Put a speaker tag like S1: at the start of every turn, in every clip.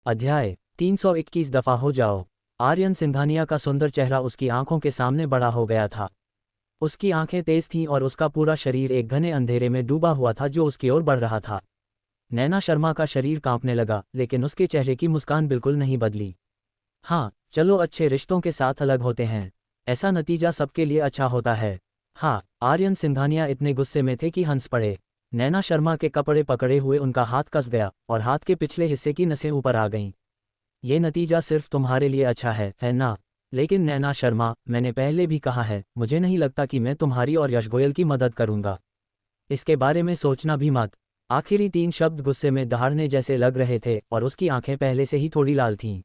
S1: अध्याय 321 दफा हो जाओ। आर्यन सिंघानिया का सुंदर चेहरा उसकी आंखों के सामने बड़ा हो गया था। उसकी आंखें तेज थीं और उसका पूरा शरीर एक घने अंधेरे में डूबा हुआ था जो उसकी ओर बढ़ रहा था। नैना शर्मा का शरीर कांपने लगा, लेकिन उसके चेहरे की मुस्कान बिल्कुल नहीं बदली। हाँ, चलो अच्छे रिश्तों के साथ अलग होते हैं। ऐसा नतीजा सबके लिए अच्छा होता है। हाँ, आर्यन सिंघानिया इतने गुस्से में थे कि हंस पड़े। नैना शर्मा के कपड़े पकड़े हुए उनका हाथ कस गया और हाथ के पिछले हिस्से की नसें ऊपर आ गईं। ये नतीजा सिर्फ तुम्हारे लिए अच्छा है ना? लेकिन नैना शर्मा, मैंने पहले भी कहा है, मुझे नहीं लगता कि मैं तुम्हारी और यश गोयल की मदद करूंगा। इसके बारे में सोचना भी मत। आखिरी 3 शब्द गुस्से में दहाड़ने जैसे लग रहे थे और उसकी आंखें पहले से ही थोड़ी लाल थीं।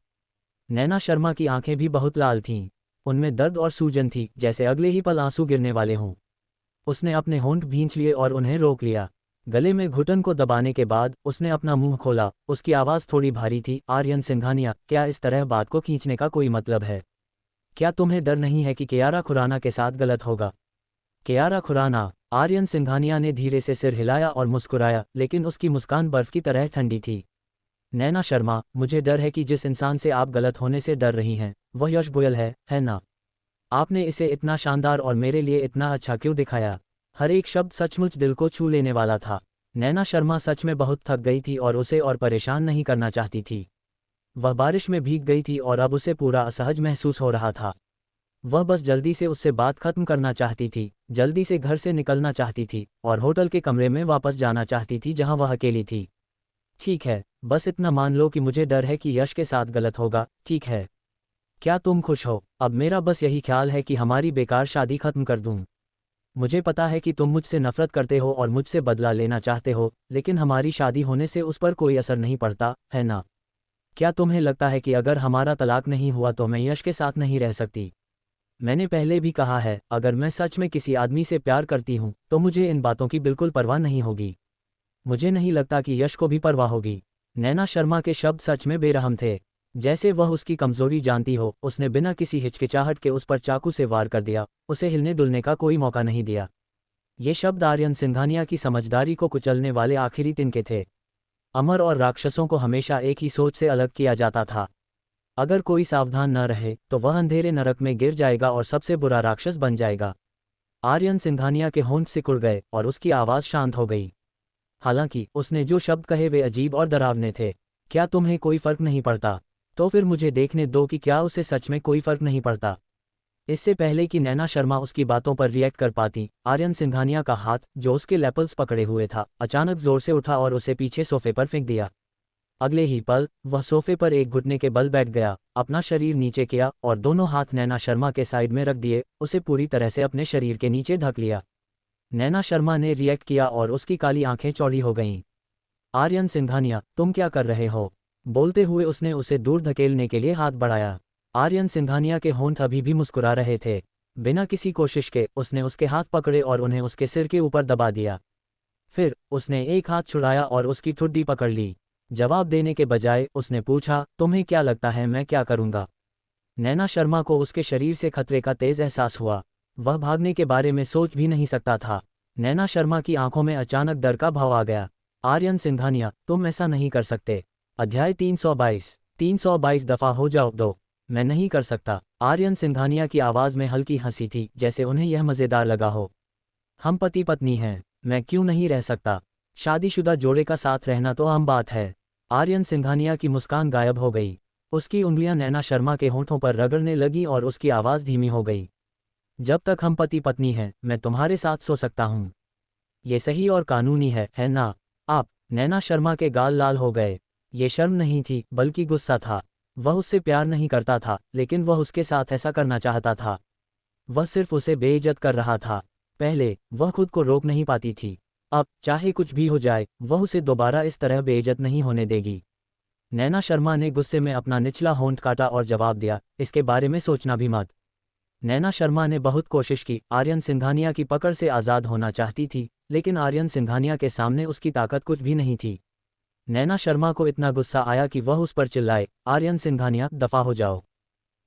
S1: नैना शर्मा की आंखें भी बहुत लाल थीं। उनमें दर्द और सूजन थी, जैसे अगले ही पल आंसू गिरने वाले हों। उसने अपने होंठ भींच लिए और उन्हें रोक लिया। गले में घुटन को दबाने के बाद उसने अपना मुंह खोला। उसकी आवाज़ थोड़ी भारी थी। आर्यन सिंघानिया, क्या इस तरह बात को खींचने का कोई मतलब है? क्या तुम्हें डर नहीं है कि कियारा खुराना के साथ गलत होगा? कियारा खुराना? आर्यन सिंघानिया ने धीरे से सिर हिलाया और मुस्कुराया, लेकिन उसकी मुस्कान बर्फ की तरह ठंडी थी। नैना शर्मा, मुझे डर है कि जिस इंसान से आप गलत होने से डर रही हैं, वह यश गोयल है ना? आपने इसे इतना शानदार और मेरे लिए इतना अच्छा क्यों दिखाया? हर एक शब्द सचमुच दिल को छू लेने वाला था। नैना शर्मा सच में बहुत थक गई थी और उसे और परेशान नहीं करना चाहती थी। वह बारिश में भीग गई थी और अब उसे पूरा असहज महसूस हो रहा था। वह बस जल्दी से उससे बात खत्म करना चाहती थी, जल्दी से घर से निकलना चाहती थी और होटल के कमरे में वापस जाना चाहती थी जहां वह अकेली थी। ठीक है, बस इतना मान लो कि मुझे डर है कि यश के साथ गलत होगा, ठीक है? क्या तुम खुश हो? अब मेरा बस यही ख्याल है कि हमारी बेकार शादी खत्म कर दूं। मुझे पता है कि तुम मुझसे नफरत करते हो और मुझसे बदला लेना चाहते हो, लेकिन हमारी शादी होने से उस पर कोई असर नहीं पड़ता, है ना? क्या तुम्हें लगता है कि अगर हमारा तलाक नहीं हुआ तो मैं यश के साथ नहीं रह सकती? मैंने पहले भी कहा है, अगर मैं सच में किसी आदमी से प्यार करती हूँ तो मुझे इन बातों की बिल्कुल परवाह नहीं होगी। मुझे नहीं लगता कि यश को भी परवाह होगी। नैना शर्मा के शब्द सच में बेरहम थे। जैसे वह उसकी कमजोरी जानती हो। उसने बिना किसी हिचकिचाहट के उस पर चाकू से वार कर दिया, उसे हिलने डुलने का कोई मौका नहीं दिया। ये शब्द आर्यन सिंघानिया की समझदारी को कुचलने वाले आखिरी तिनके थे। अमर और राक्षसों को हमेशा एक ही सोच से अलग किया जाता था। अगर कोई सावधान न रहे तो वह अंधेरे नरक में गिर जाएगा और सबसे बुरा राक्षस बन जाएगा। आर्यन सिंघानिया के होंठ सिकुड़ गए और उसकी आवाज़ शांत हो गई। हालांकि उसने जो शब्द कहे वे अजीब और डरावने थे। क्या तुम्हें कोई फर्क नहीं पड़ता? तो फिर मुझे देखने दो कि क्या उसे सच में कोई फर्क नहीं पड़ता। इससे पहले कि नैना शर्मा उसकी बातों पर रिएक्ट कर पाती, आर्यन सिंघानिया का हाथ, जो उसके लेपल्स पकड़े हुए था, अचानक जोर से उठा और उसे पीछे सोफे पर फेंक दिया। अगले ही पल वह सोफे पर एक घुटने के बल बैठ गया, अपना शरीर नीचे किया और दोनों हाथ नैना शर्मा के साइड में रख दिए, उसे पूरी तरह से अपने शरीर के नीचे ढक लिया। नैना शर्मा ने रिएक्ट किया और उसकी काली आंखें चौड़ी हो गईं। आर्यन सिंघानिया, तुम क्या कर रहे हो? बोलते हुए उसने उसे दूर धकेलने के लिए हाथ बढ़ाया। आर्यन सिंघानिया के होंठ अभी भी मुस्कुरा रहे थे। बिना किसी कोशिश के उसने उसके हाथ पकड़े और उन्हें उसके सिर के ऊपर दबा दिया। फिर उसने एक हाथ छुड़ाया और उसकी ठुड्डी पकड़ ली। जवाब देने के बजाय उसने पूछा, तुम्हें क्या लगता है मैं क्या करूंगा? नैना शर्मा को उसके शरीर से खतरे का तेज एहसास हुआ। वह भागने के बारे में सोच भी नहीं सकता था। नैना शर्मा की आंखों में अचानक डर का भाव आ गया। आर्यन सिंघानिया, तुम ऐसा नहीं कर सकते। अध्याय 322 दफा हो जाओ दो। मैं नहीं कर सकता। आर्यन सिंघानिया की आवाज़ में हल्की हंसी थी, जैसे उन्हें यह मज़ेदार लगा हो। हम पति पत्नी हैं, मैं क्यों नहीं रह सकता? शादीशुदा जोड़े का साथ रहना तो आम बात है। आर्यन सिंघानिया की मुस्कान गायब हो गई। उसकी उंगलियां नैना शर्मा के होंठों पर रगड़ने लगीं और उसकी आवाज़ धीमी हो गई। जब तक हम पति पत्नी हैं, मैं तुम्हारे साथ सो सकता हूँ। ये सही और कानूनी है ना? आप? नैना शर्मा के गाल लाल हो गए। ये शर्म नहीं थी, बल्कि गुस्सा था। वह उससे प्यार नहीं करता था, लेकिन वह उसके साथ ऐसा करना चाहता था। वह सिर्फ उसे बेइज्जत कर रहा था। पहले वह खुद को रोक नहीं पाती थी। अब चाहे कुछ भी हो जाए, वह उसे दोबारा इस तरह बेइज्जत नहीं होने देगी। नैना शर्मा ने गुस्से में अपना निचला होंठ काटा और जवाब दिया, इसके बारे में सोचना भी मत। नैना शर्मा ने बहुत कोशिश की, आर्यन सिंघानिया की पकड़ से आज़ाद होना चाहती थी, लेकिन आर्यन सिंघानिया के सामने उसकी ताकत कुछ भी नहीं थी। नैना शर्मा को इतना गुस्सा आया कि वह उस पर चिल्लाए, आर्यन सिंघानिया, दफा हो जाओ।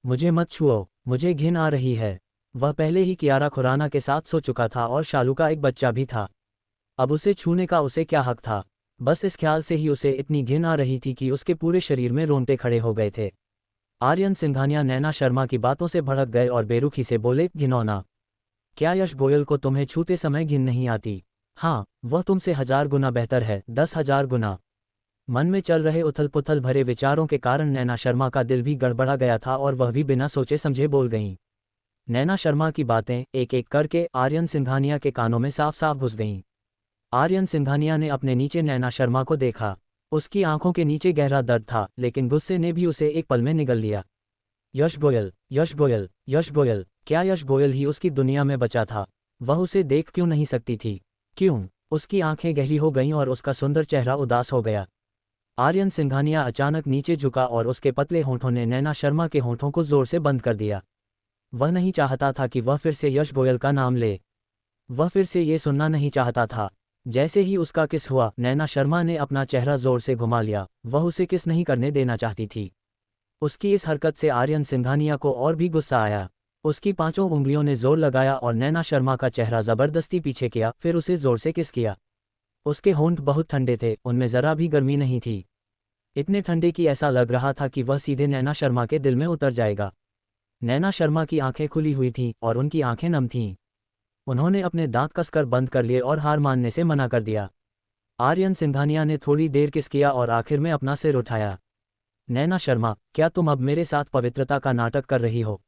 S1: मुझे मत छुओ, मुझे घिन आ रही है। वह पहले ही कियारा खुराना के साथ सो चुका था और शालू का एक बच्चा भी था। अब उसे छूने का उसे क्या हक था? बस इस ख्याल से ही उसे इतनी घिन आ रही थी कि उसके पूरे शरीर में रोंगटे खड़े हो गए थे। आर्यन सिंघानिया नैना शर्मा की बातों से भड़क गए और बेरुखी से बोले, घिनौना। क्या यश गोयल को तुम्हें छूते समय घिन नहीं आती? हाँ, वह तुमसे 1000 गुना बेहतर है, 10,000 गुना। मन में चल रहे उथल पुथल भरे विचारों के कारण नैना शर्मा का दिल भी गड़बड़ा गया था और वह भी बिना सोचे समझे बोल गईं। नैना शर्मा की बातें एक एक करके आर्यन सिंघानिया के कानों में साफ साफ घुस गईं। आर्यन सिंघानिया ने अपने नीचे नैना शर्मा को देखा। उसकी आंखों के नीचे गहरा दर्द था, लेकिन गुस्से ने भी उसे एक पल में निगल लिया। यश गोयल, यश गोयल, यश गोयल। क्या यश गोयल ही उसकी दुनिया में बचा था? वह उसे देख क्यों नहीं सकती थी? क्यों? उसकी आंखें गहरी हो गईं और उसका सुंदर चेहरा उदास हो गया। आर्यन सिंघानिया अचानक नीचे झुका और उसके पतले होंठों ने नैना शर्मा के होंठों को जोर से बंद कर दिया। वह नहीं चाहता था कि वह फिर से यश गोयल का नाम ले। वह फिर से ये सुनना नहीं चाहता था। जैसे ही उसका किस हुआ, नैना शर्मा ने अपना चेहरा जोर से घुमा लिया। वह उसे किस नहीं करने देना चाहती थी। उसकी इस हरकत से आर्यन सिंघानिया को और भी गुस्सा आया। उसकी 5 उंगलियों ने जोर लगाया और नैना शर्मा का चेहरा जबरदस्ती पीछे किया, फिर उसे जोर से किस किया। उसके होंठ बहुत ठंडे थे, उनमें जरा भी गर्मी नहीं थी। इतने ठंडे कि ऐसा लग रहा था कि वह सीधे नैना शर्मा के दिल में उतर जाएगा। नैना शर्मा की आंखें खुली हुई थीं और उनकी आंखें नम थीं। उन्होंने अपने दांत कसकर बंद कर लिए और हार मानने से मना कर दिया। आर्यन सिंघानिया ने थोड़ी देर किस किया और आखिर में अपना सिर उठाया। नैना शर्मा, क्या तुम अब मेरे साथ पवित्रता का नाटक कर रही हो?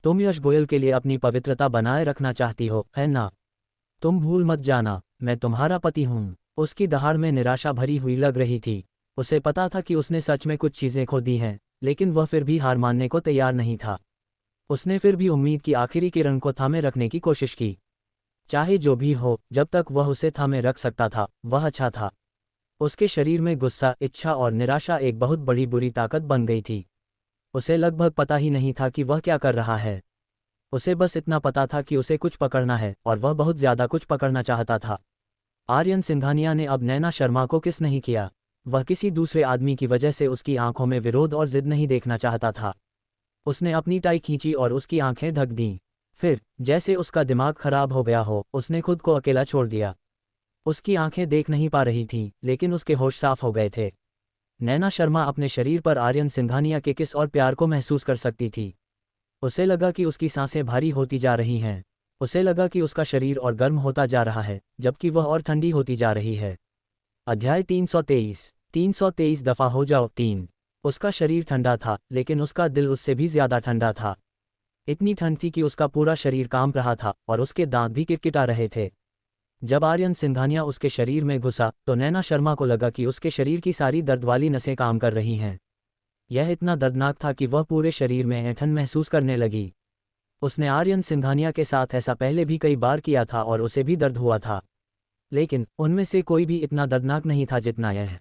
S1: तुम यश गोयल के लिए अपनी पवित्रता बनाए रखना चाहती हो, है ना? तुम भूल मत जाना, मैं तुम्हारा पति हूँ। उसकी दहाड़ में निराशा भरी हुई लग रही थी। उसे पता था कि उसने सच में कुछ चीज़ें खो दी हैं, लेकिन वह फिर भी हार मानने को तैयार नहीं था। उसने फिर भी उम्मीद की आखिरी किरण को थामे रखने की कोशिश की। चाहे जो भी हो, जब तक वह उसे थामे रख सकता था, वह अच्छा था। उसके शरीर में गुस्सा, इच्छा और निराशा एक बहुत बड़ी बुरी ताकत बन गई थी। उसे लगभग पता ही नहीं था कि वह क्या कर रहा है। उसे बस इतना पता था कि उसे कुछ पकड़ना है, और वह बहुत ज़्यादा कुछ पकड़ना चाहता था। आर्यन सिंघानिया ने अब नैना शर्मा को किस नहीं किया। वह किसी दूसरे आदमी की वजह से उसकी आंखों में विरोध और जिद नहीं देखना चाहता था। उसने अपनी टाई खींची और उसकी आंखें ढक दीं। फिर, जैसे उसका दिमाग खराब हो गया हो, उसने खुद को अकेला छोड़ दिया। उसकी आंखें देख नहीं पा रही थीं, लेकिन उसके होश साफ हो गए थे। नैना शर्मा अपने शरीर पर आर्यन सिंघानिया के किस और प्यार को महसूस कर सकती थी। उसे लगा कि उसकी सांसें भारी होती जा रही हैं। उसे लगा कि उसका शरीर और गर्म होता जा रहा है, जबकि वह और ठंडी होती जा रही है। अध्याय 323। 323 दफ़ा हो जाओ 3। उसका शरीर ठंडा था, लेकिन उसका दिल उससे भी ज़्यादा ठंडा था। इतनी ठंड थी कि उसका पूरा शरीर कांप रहा था और उसके दांत भी किटकिटा रहे थे। जब आर्यन सिंघानिया उसके शरीर में घुसा, तो नैना शर्मा को लगा कि उसके शरीर की सारी दर्द वाली नसें काम कर रही हैं। यह इतना दर्दनाक था कि वह पूरे शरीर में ऐंठन महसूस करने लगी। उसने आर्यन सिंघानिया के साथ ऐसा पहले भी कई बार किया था और उसे भी दर्द हुआ था, लेकिन उनमें से कोई भी इतना दर्दनाक नहीं था जितना यह।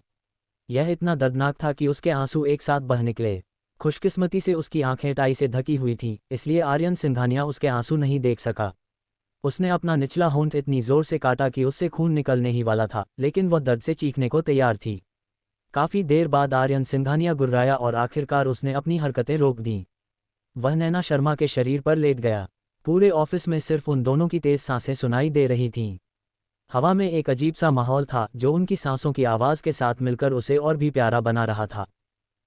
S1: यह इतना दर्दनाक था कि उसके आंसू एक साथ बह निकले। खुशकिस्मती से उसकी आंखें टाई से ढकी हुई थीं, इसलिए आर्यन सिंघानिया उसके आंसू नहीं देख सका। उसने अपना निचला होंठ इतनी जोर से काटा कि उससे खून निकलने ही वाला था, लेकिन वह दर्द से चीखने को तैयार थी। काफ़ी देर बाद आर्यन सिंघानिया गुर्राया और आखिरकार उसने अपनी हरकतें रोक दीं। वह नैना शर्मा के शरीर पर लेट गया। पूरे ऑफिस में सिर्फ उन दोनों की तेज सांसें सुनाई दे रही थीं। हवा में एक अजीब सा माहौल था, जो उनकी सांसों की आवाज़ के साथ मिलकर उसे और भी प्यारा बना रहा था।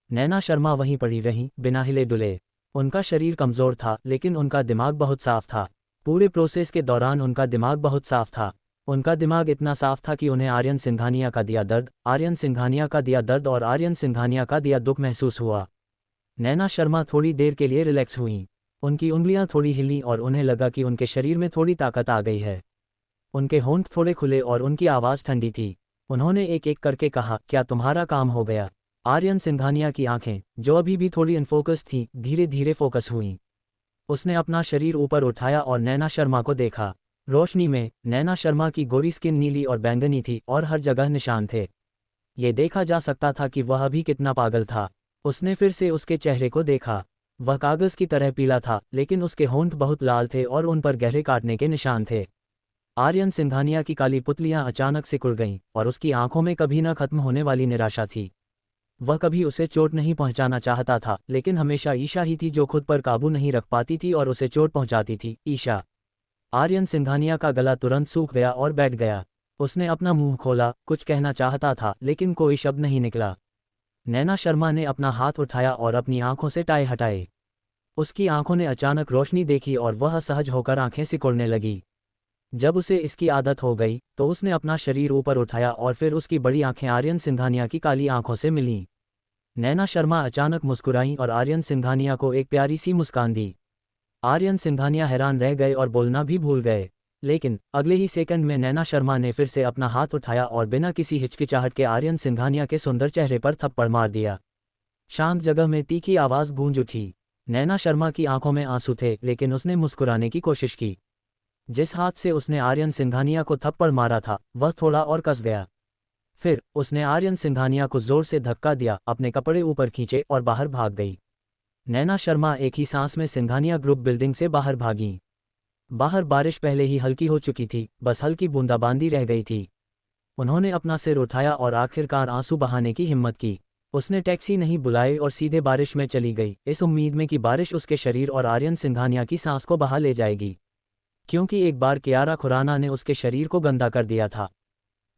S1: नैना शर्मा वहीं पड़ी रहीं, बिना हिले डुले। उनका शरीर कमज़ोर था, लेकिन उनका दिमाग बहुत साफ था। पूरे प्रोसेस के दौरान उनका दिमाग बहुत साफ था। उनका दिमाग इतना साफ था कि उन्हें आर्यन सिंघानिया का दिया दर्द, आर्यन सिंघानिया का दिया दर्द और आर्यन सिंघानिया का दिया दुख महसूस हुआ। नैना शर्मा थोड़ी देर के लिए रिलैक्स हुईं। उनकी उंगलियां थोड़ी हिलीं और उन्हें लगा कि उनके शरीर में थोड़ी ताकत आ गई है। उनके होंठ थोड़े खुले और उनकी आवाज़ ठंडी थी। उन्होंने एक एक करके कहा, क्या तुम्हारा काम हो गया? आर्यन सिंघानिया की आंखें, जो अभी भी थोड़ी अनफोकस थीं, धीरे धीरे फोकस हुईं। उसने अपना शरीर ऊपर उठाया और नैना शर्मा को देखा। रोशनी में नैना शर्मा की गोरी स्किन नीली और बैंगनी थी और हर जगह निशान थे। ये देखा जा सकता था कि वह अभी कितना पागल था। उसने फिर से उसके चेहरे को देखा। वह कागज़ की तरह पीला था, लेकिन उसके होंठ बहुत लाल थे और उन पर गहरे काटने के निशान थे। आर्यन सिंघानिया की काली पुतलियां अचानक सिकुड़ गईं और उसकी आंखों में कभी न खत्म होने वाली निराशा थी। वह कभी उसे चोट नहीं पहुंचाना चाहता था, लेकिन हमेशा ईशा ही थी जो खुद पर काबू नहीं रख पाती थी और उसे चोट पहुंचाती थी। ईशा। आर्यन सिंघानिया का गला तुरंत सूख गया और बैठ गया। उसने अपना मुंह खोला, कुछ कहना चाहता था लेकिन कोई शब्द नहीं निकला। नैना शर्मा ने अपना हाथ उठाया और अपनी आंखों से टाई हटाए। उसकी आंखों ने अचानक रोशनी देखी और वह असहज होकर आंखें सिकुड़ने लगी। जब उसे इसकी आदत हो गई तो उसने अपना शरीर ऊपर उठाया और फिर उसकी बड़ी आंखें आर्यन सिंघानिया की काली आंखों से मिलीं। नैना शर्मा अचानक मुस्कुराईं और आर्यन सिंघानिया को एक प्यारी सी मुस्कान दी। आर्यन सिंघानिया हैरान रह गए और बोलना भी भूल गए। लेकिन अगले ही सेकंड में नैना शर्मा ने फिर से अपना हाथ उठाया और बिना किसी हिचकिचाहट के आर्यन सिंघानिया के सुंदर चेहरे पर थप्पड़ मार दिया। शांत जगह में तीखी आवाज़ गूंज उठी। नैना शर्मा की आंखों में आंसू थे लेकिन उसने मुस्कुराने की कोशिश की। जिस हाथ से उसने आर्यन सिंघानिया को थप्पड़ मारा था वह थोड़ा और कस गया। फिर उसने आर्यन सिंघानिया को जोर से धक्का दिया, अपने कपड़े ऊपर खींचे और बाहर भाग गई। नैना शर्मा एक ही सांस में सिंघानिया ग्रुप बिल्डिंग से बाहर भागीं। बाहर बारिश पहले ही हल्की हो चुकी थी, बस हल्की बूंदाबांदी रह गई थी। उन्होंने अपना सिर उठाया और आखिरकार आंसू बहाने की हिम्मत की। उसने टैक्सी नहीं बुलाई और सीधे बारिश में चली गई, इस उम्मीद में कि बारिश उसके शरीर और आर्यन सिंघानिया की सांस को बहा ले जाएगी। क्योंकि एक बार कियारा खुराना ने उसके शरीर को गंदा कर दिया था।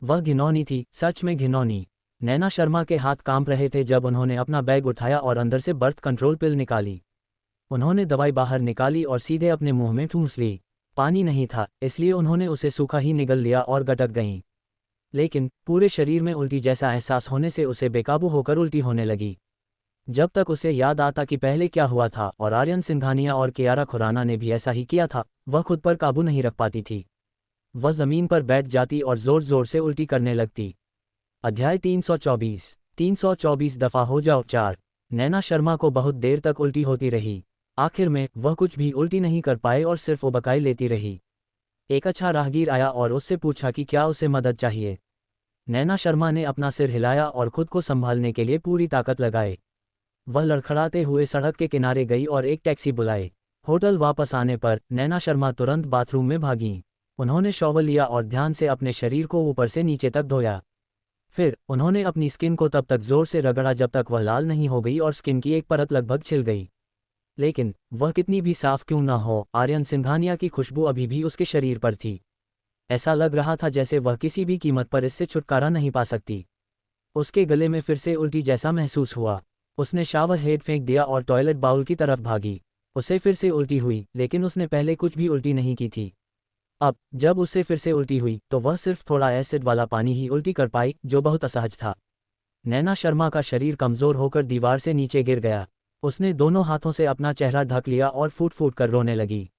S1: वह घिनौनी थी, सच में घिनौनी। नैना शर्मा के हाथ कांप रहे थे जब उन्होंने अपना बैग उठाया और अंदर से बर्थ कंट्रोल पिल निकाली। उन्होंने दवाई बाहर निकाली और सीधे अपने मुंह में ठूंस ली। पानी नहीं था, इसलिए उन्होंने उसे सूखा ही निगल लिया और गटक गईं। लेकिन पूरे शरीर में उल्टी जैसा एहसास होने से उसे बेकाबू होकर उल्टी होने लगी। जब तक उसे याद आता कि पहले क्या हुआ था और आर्यन सिंघानिया और कियारा खुराना ने भी ऐसा ही किया था, वह खुद पर काबू नहीं रख पाती थी। वह जमीन पर बैठ जाती और जोर जोर से उल्टी करने लगती। अध्याय 324 दफ़ा हो जाओ 4। नैना शर्मा को बहुत देर तक उल्टी होती रही। आखिर में वह कुछ भी उल्टी नहीं कर पाए और सिर्फ उबकाई लेती रही। एक अच्छा राहगीर आया और उससे पूछा कि क्या उसे मदद चाहिए। नैना शर्मा ने अपना सिर हिलाया और खुद को संभालने के लिए पूरी ताकत लगाए। वह लड़खड़ाते हुए सड़क के किनारे गई और एक टैक्सी बुलाई। होटल वापस आने पर नैना शर्मा तुरंत बाथरूम में भागीं। उन्होंने शॉवर लिया और ध्यान से अपने शरीर को ऊपर से नीचे तक धोया। फिर उन्होंने अपनी स्किन को तब तक जोर से रगड़ा जब तक वह लाल नहीं हो गई और स्किन की एक परत लगभग छिल गई। लेकिन वह कितनी भी साफ क्यों न हो, आर्यन सिंघानिया की खुशबू अभी भी उसके शरीर पर थी। ऐसा लग रहा था जैसे वह किसी भी कीमत पर इससे छुटकारा नहीं पा सकती। उसके गले में फिर से उल्टी जैसा महसूस हुआ। उसने शावर हेड फेंक दिया और टॉयलेट बाउल की तरफ भागी। उसे फिर से उल्टी हुई, लेकिन उसने पहले कुछ भी उल्टी नहीं की थी। अब जब उसे फिर से उल्टी हुई तो वह सिर्फ थोड़ा एसिड वाला पानी ही उल्टी कर पाई, जो बहुत असहज था। नैना शर्मा का शरीर कमज़ोर होकर दीवार से नीचे गिर गया। उसने दोनों हाथों से अपना चेहरा ढक लिया और फूट फूट कर रोने लगी।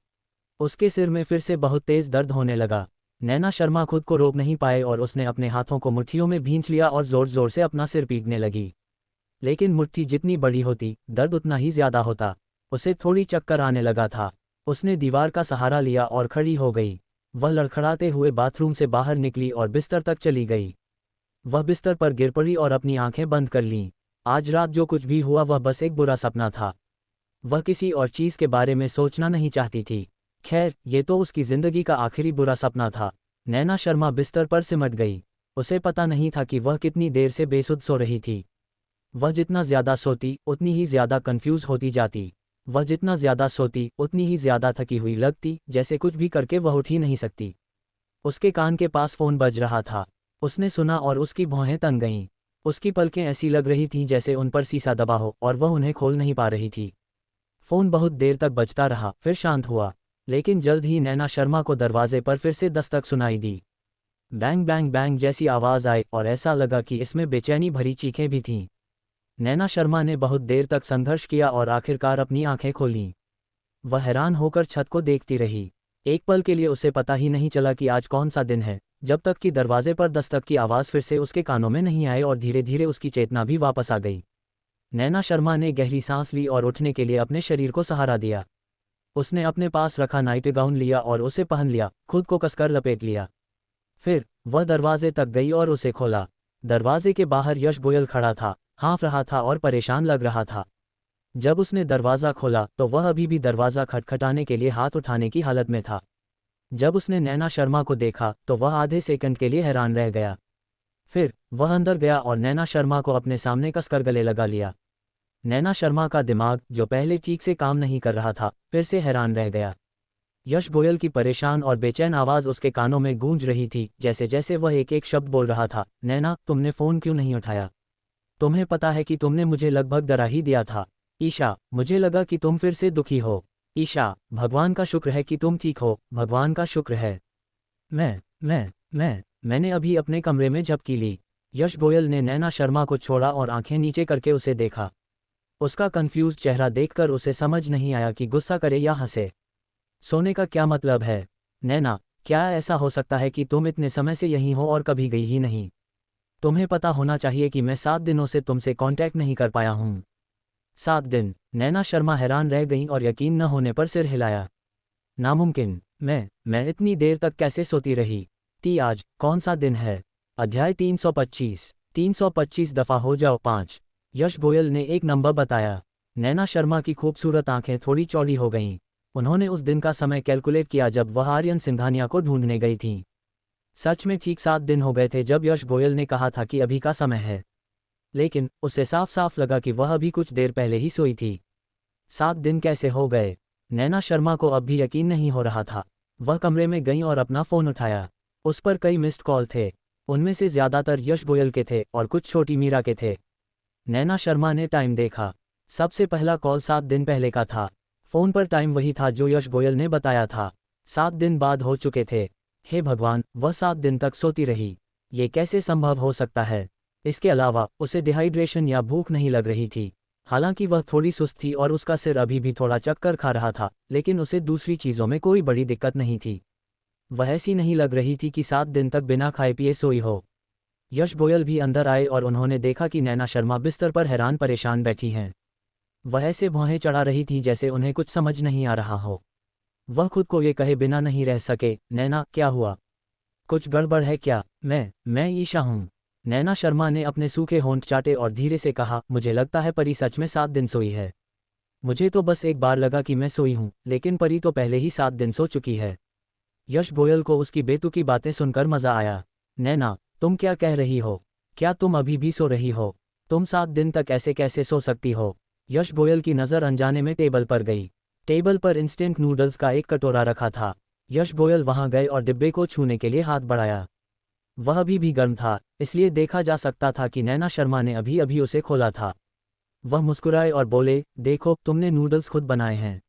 S1: उसके सिर में फिर से बहुत तेज़ दर्द होने लगा। नैना शर्मा खुद को रोक नहीं पाए और उसने अपने हाथों को मुट्ठियों में भींच लिया और ज़ोर ज़ोर से अपना सिर पीटने लगी। लेकिन मुट्ठी जितनी बड़ी होती, दर्द उतना ही ज़्यादा होता। उसे थोड़ी चक्कर आने लगा था। उसने दीवार का सहारा लिया और खड़ी हो गई। वह लड़खड़ाते हुए बाथरूम से बाहर निकली और बिस्तर तक चली गई। वह बिस्तर पर गिर पड़ी और अपनी आंखें बंद कर लीं। आज रात जो कुछ भी हुआ वह बस एक बुरा सपना था। वह किसी और चीज़ के बारे में सोचना नहीं चाहती थी। खैर, ये तो उसकी ज़िंदगी का आखिरी बुरा सपना था। नैना शर्मा बिस्तर पर सिमट गई। उसे पता नहीं था कि वह कितनी देर से बेसुध सो रही थी। वह जितना ज़्यादा सोती उतनी ही ज़्यादा कंफ्यूज होती जाती। वह जितना ज़्यादा सोती उतनी ही ज़्यादा थकी हुई लगती, जैसे कुछ भी करके वह उठ ही नहीं सकती। उसके कान के पास फ़ोन बज रहा था। उसने सुना और उसकी भौहें तन गईं। उसकी पलकें ऐसी लग रही थीं जैसे उन पर शीशा दबा हो और वह उन्हें खोल नहीं पा रही थी। फ़ोन बहुत देर तक बजता रहा, फिर शांत हुआ। लेकिन जल्द ही नैना शर्मा को दरवाजे पर फिर से दस्तक सुनाई दी। बैंग बैंग बैंग जैसी आवाज़ आई और ऐसा लगा कि इसमें बेचैनी भरी चीखें भी थीं। नैना शर्मा ने बहुत देर तक संघर्ष किया और आखिरकार अपनी आंखें खोलीं। वह हैरान होकर छत को देखती रही। एक पल के लिए उसे पता ही नहीं चला कि आज कौन सा दिन है, जब तक कि दरवाजे पर दस्तक की आवाज़ फिर से उसके कानों में नहीं आई और धीरे धीरे उसकी चेतना भी वापस आ गई। नैना शर्मा ने गहरी सांस ली और उठने के लिए अपने शरीर को सहारा दिया। उसने अपने पास रखा नाइट गाउन लिया और उसे पहन लिया, खुद को कसकर लपेट लिया। फिर वह दरवाजे तक गई और उसे खोला। दरवाजे के बाहर यश गोयल खड़ा था, हाँफ रहा था और परेशान लग रहा था। जब उसने दरवाज़ा खोला तो वह अभी भी दरवाज़ा खटखटाने के लिए हाथ उठाने की हालत में था। जब उसने नैना शर्मा को देखा तो वह आधे सेकंड के लिए हैरान रह गया। फिर वह अंदर गया और नैना शर्मा को अपने सामने कसकर गले लगा लिया। नैना शर्मा का दिमाग, जो पहले ठीक से काम नहीं कर रहा था, फिर से हैरान रह गया। यश गोयल की परेशान और बेचैन आवाज़ उसके कानों में गूंज रही थी, जैसे जैसे वह एक एक शब्द बोल रहा था। नैना, तुमने फ़ोन क्यों नहीं उठाया? तुम्हें पता है कि तुमने मुझे लगभग डरा ही दिया था। ईशा, मुझे लगा कि तुम फिर से दुखी हो। ईशा, भगवान का शुक्र है कि तुम ठीक हो, भगवान का शुक्र है। मैंने अभी अपने कमरे में झपकी ली। यश गोयल ने नैना शर्मा को छोड़ा और आंखें नीचे करके उसे देखा। उसका कंफ्यूज चेहरा देखकर उसे समझ नहीं आया कि गुस्सा करे या हंसे। सोने का क्या मतलब है? नैना, क्या ऐसा हो सकता है कि तुम इतने समय से यहीं हो और कभी गई ही नहीं? तुम्हें पता होना चाहिए कि मैं 7 दिनों से तुमसे कांटेक्ट नहीं कर पाया हूँ। 7 दिन? नैना शर्मा हैरान रह गईं और यकीन न होने पर सिर हिलाया। नामुमकिन, मैं इतनी देर तक कैसे सोती रही? आज कौन सा दिन है? अध्याय 325। 325 दफ़ा हो जाओ 5। यश गोयल ने एक नंबर बताया। नैना शर्मा की खूबसूरत आंखें थोड़ी चौड़ी हो गईं। उन्होंने उस दिन का समय कैलकुलेट किया जब वह आर्यन सिंघानिया को ढूंढने गई थीं। सच में ठीक 7 दिन हो गए थे जब यश गोयल ने कहा था कि अभी का समय है। लेकिन उसे साफ साफ लगा कि वह अभी कुछ देर पहले ही सोई थी। 7 दिन कैसे हो गए? नैना शर्मा को अब भी यकीन नहीं हो रहा था। वह कमरे में गई और अपना फ़ोन उठाया। उस पर कई मिस्ड कॉल थे। उनमें से ज़्यादातर यश गोयल के थे और कुछ छोटी मीरा के थे। नैना शर्मा ने टाइम देखा। सबसे पहला कॉल 7 दिन पहले का था। फ़ोन पर टाइम वही था जो यश गोयल ने बताया था। 7 दिन बाद हो चुके थे। हे भगवान, वह 7 दिन तक सोती रही। ये कैसे संभव हो सकता है? इसके अलावा उसे डिहाइड्रेशन या भूख नहीं लग रही थी। हालांकि वह थोड़ी सुस्त थी और उसका सिर अभी भी थोड़ा चक्कर खा रहा था, लेकिन उसे दूसरी चीज़ों में कोई बड़ी दिक्कत नहीं थी। वह ऐसी नहीं लग रही थी कि 7 दिन तक बिना खाए पिए सोई हो। यश गोयल भी अंदर आए और उन्होंने देखा कि नैना शर्मा बिस्तर पर हैरान परेशान बैठी हैं। वह ऐसे भौहें चढ़ा रही थी जैसे उन्हें कुछ समझ नहीं आ रहा हो। वह खुद को ये कहे बिना नहीं रह सके, नैना, क्या हुआ? कुछ गड़बड़ है क्या? मैं ईशा हूँ। नैना शर्मा ने अपने सूखे होंठ चाटे और धीरे से कहा, मुझे लगता है परी सच में 7 दिन सोई है। मुझे तो बस एक बार लगा कि मैं सोई हूँ, लेकिन परी तो पहले ही 7 दिन सो चुकी है। यश गोयल को उसकी बेतुकी बातें सुनकर मजा आया। नैना, तुम क्या कह रही हो? क्या तुम अभी भी सो रही हो? तुम 7 दिन तक ऐसे कैसे सो सकती हो? यश गोयल की नज़र अनजाने में टेबल पर गई। टेबल पर इंस्टेंट नूडल्स का एक कटोरा रखा था। यश गोयल वहां गए और डिब्बे को छूने के लिए हाथ बढ़ाया। वह अभी भी गर्म था, इसलिए देखा जा सकता था कि नैना शर्मा ने अभी अभी उसे खोला था। वह मुस्कुराए और बोले, देखो, तुमने नूडल्स खुद बनाए हैं।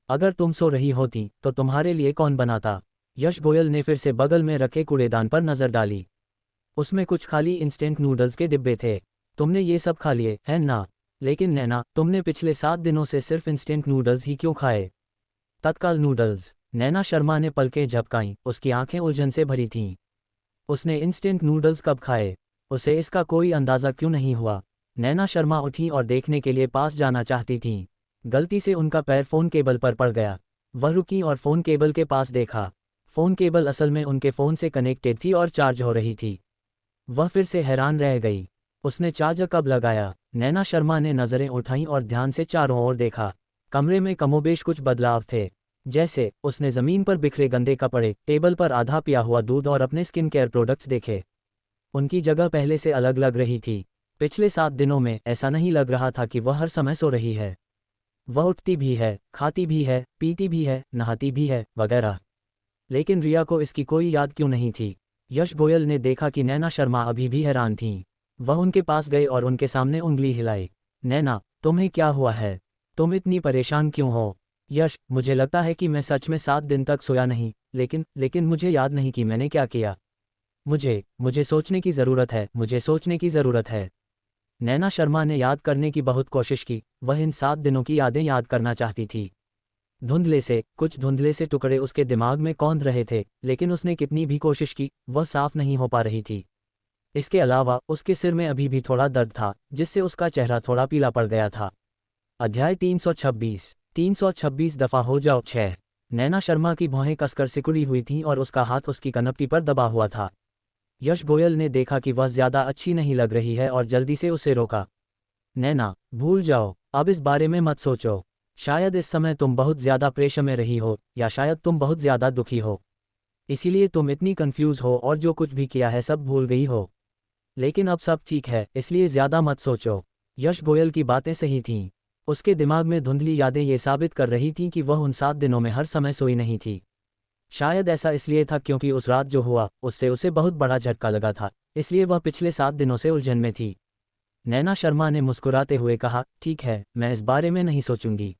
S1: अगर तुम सो रही होती तो तुम्हारे लिए कौन बनाता? यश गोयल ने फिर से बगल में रखे कूड़ेदान पर नजर डाली। उसमें कुछ खाली इंस्टेंट नूडल्स के डिब्बे थे। तुमने ये सब खा लिए हैं ना? लेकिन नैना, तुमने पिछले 7 दिनों से सिर्फ इंस्टेंट नूडल्स ही क्यों खाए? तत्काल नूडल्स? नैना शर्मा ने पलकें झपकाईं, उसकी आंखें उलझन से भरी थीं। उसने इंस्टेंट नूडल्स कब खाए? उसे इसका कोई अंदाज़ा क्यों नहीं हुआ? नैना शर्मा उठी और देखने के लिए पास जाना चाहती थीं। गलती से उनका पैर फ़ोन केबल पर पड़ गया। वह रुकी और फ़ोन केबल के पास देखा। फ़ोन केबल असल में उनके फ़ोन से कनेक्टेड थी और चार्ज हो रही थी। वह फिर से हैरान रह गई। उसने चार्जर कब लगाया? नैना शर्मा ने नज़रें उठाईं और ध्यान से चारों ओर देखा। कमरे में कमोबेश कुछ बदलाव थे। जैसे उसने ज़मीन पर बिखरे गंदे कपड़े, टेबल पर आधा पिया हुआ दूध और अपने स्किन केयर प्रोडक्ट्स देखे। उनकी जगह पहले से अलग लग रही थी। पिछले 7 दिनों में ऐसा नहीं लग रहा था कि वह हर समय सो रही है। वह उठती भी है, खाती भी है, पीती भी है, नहाती भी है, वगैरह। लेकिन रिया को इसकी कोई याद क्यों नहीं थी? यश गोयल ने देखा कि नैना शर्मा अभी भी हैरान थीं। वह उनके पास गए और उनके सामने उंगली हिलाई। नैना, तुम्हें क्या हुआ है? तुम इतनी परेशान क्यों हो? यश, मुझे लगता है कि मैं सच में 7 दिन तक सोया नहीं, लेकिन मुझे याद नहीं कि मैंने क्या किया। मुझे सोचने की ज़रूरत है, मुझे सोचने की ज़रूरत है। नैना शर्मा ने याद करने की बहुत कोशिश की। वह इन 7 दिनों की यादें याद करना चाहती थी। कुछ धुंधले से टुकड़े उसके दिमाग में कौंध रहे थे, लेकिन उसने कितनी भी कोशिश की, वह साफ नहीं हो पा रही थी। इसके अलावा उसके सिर में अभी भी थोड़ा दर्द था, जिससे उसका चेहरा थोड़ा पीला पड़ गया था। अध्याय 326। 326 दफ़ा हो जाओ 6। नैना शर्मा की भौहें कसकर सिकुड़ी हुई थीं और उसका हाथ उसकी कनपटी पर दबा हुआ था। यश गोयल ने देखा कि वह ज़्यादा अच्छी नहीं लग रही है और जल्दी से उसे रोका। नैना, भूल जाओ, अब इस बारे में मत सोचो। शायद इस समय तुम बहुत ज़्यादा प्रेशर में रही हो, या शायद तुम बहुत ज़्यादा दुखी हो। इसीलिए तुम इतनी कंफ्यूज हो और जो कुछ भी किया है सब भूल गई हो। लेकिन अब सब ठीक है, इसलिए ज़्यादा मत सोचो। यश गोयल की बातें सही थीं। उसके दिमाग में धुंधली यादें ये साबित कर रही थीं कि वह उन 7 दिनों में हर समय सोई नहीं थी। शायद ऐसा इसलिए था क्योंकि उस रात जो हुआ उससे उसे बहुत बड़ा झटका लगा था, इसलिए वह पिछले 7 दिनों से उलझन में थी। नैना शर्मा ने मुस्कुराते हुए कहा, ठीक है, मैं इस बारे में नहीं सोचूंगी।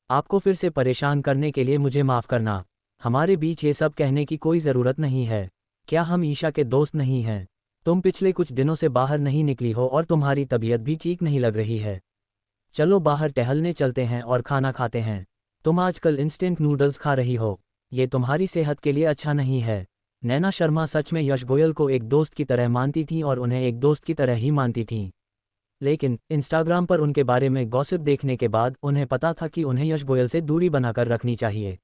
S1: आपको फिर से परेशान करने के लिए मुझे माफ़ करना। हमारे बीच ये सब कहने की कोई ज़रूरत नहीं है। क्या हम ईशा के दोस्त नहीं हैं? तुम पिछले कुछ दिनों से बाहर नहीं निकली हो और तुम्हारी तबीयत भी ठीक नहीं लग रही है। चलो बाहर टहलने चलते हैं और खाना खाते हैं। तुम आजकल इंस्टेंट नूडल्स खा रही हो, ये तुम्हारी सेहत के लिए अच्छा नहीं है। नैना शर्मा सच में यश गोयल को एक दोस्त की तरह मानती थीं और उन्हें एक दोस्त की तरह ही मानती थीं। लेकिन इंस्टाग्राम पर उनके बारे में गॉसिप देखने के बाद उन्हें पता था कि उन्हें यश गोयल से दूरी बनाकर रखनी चाहिए।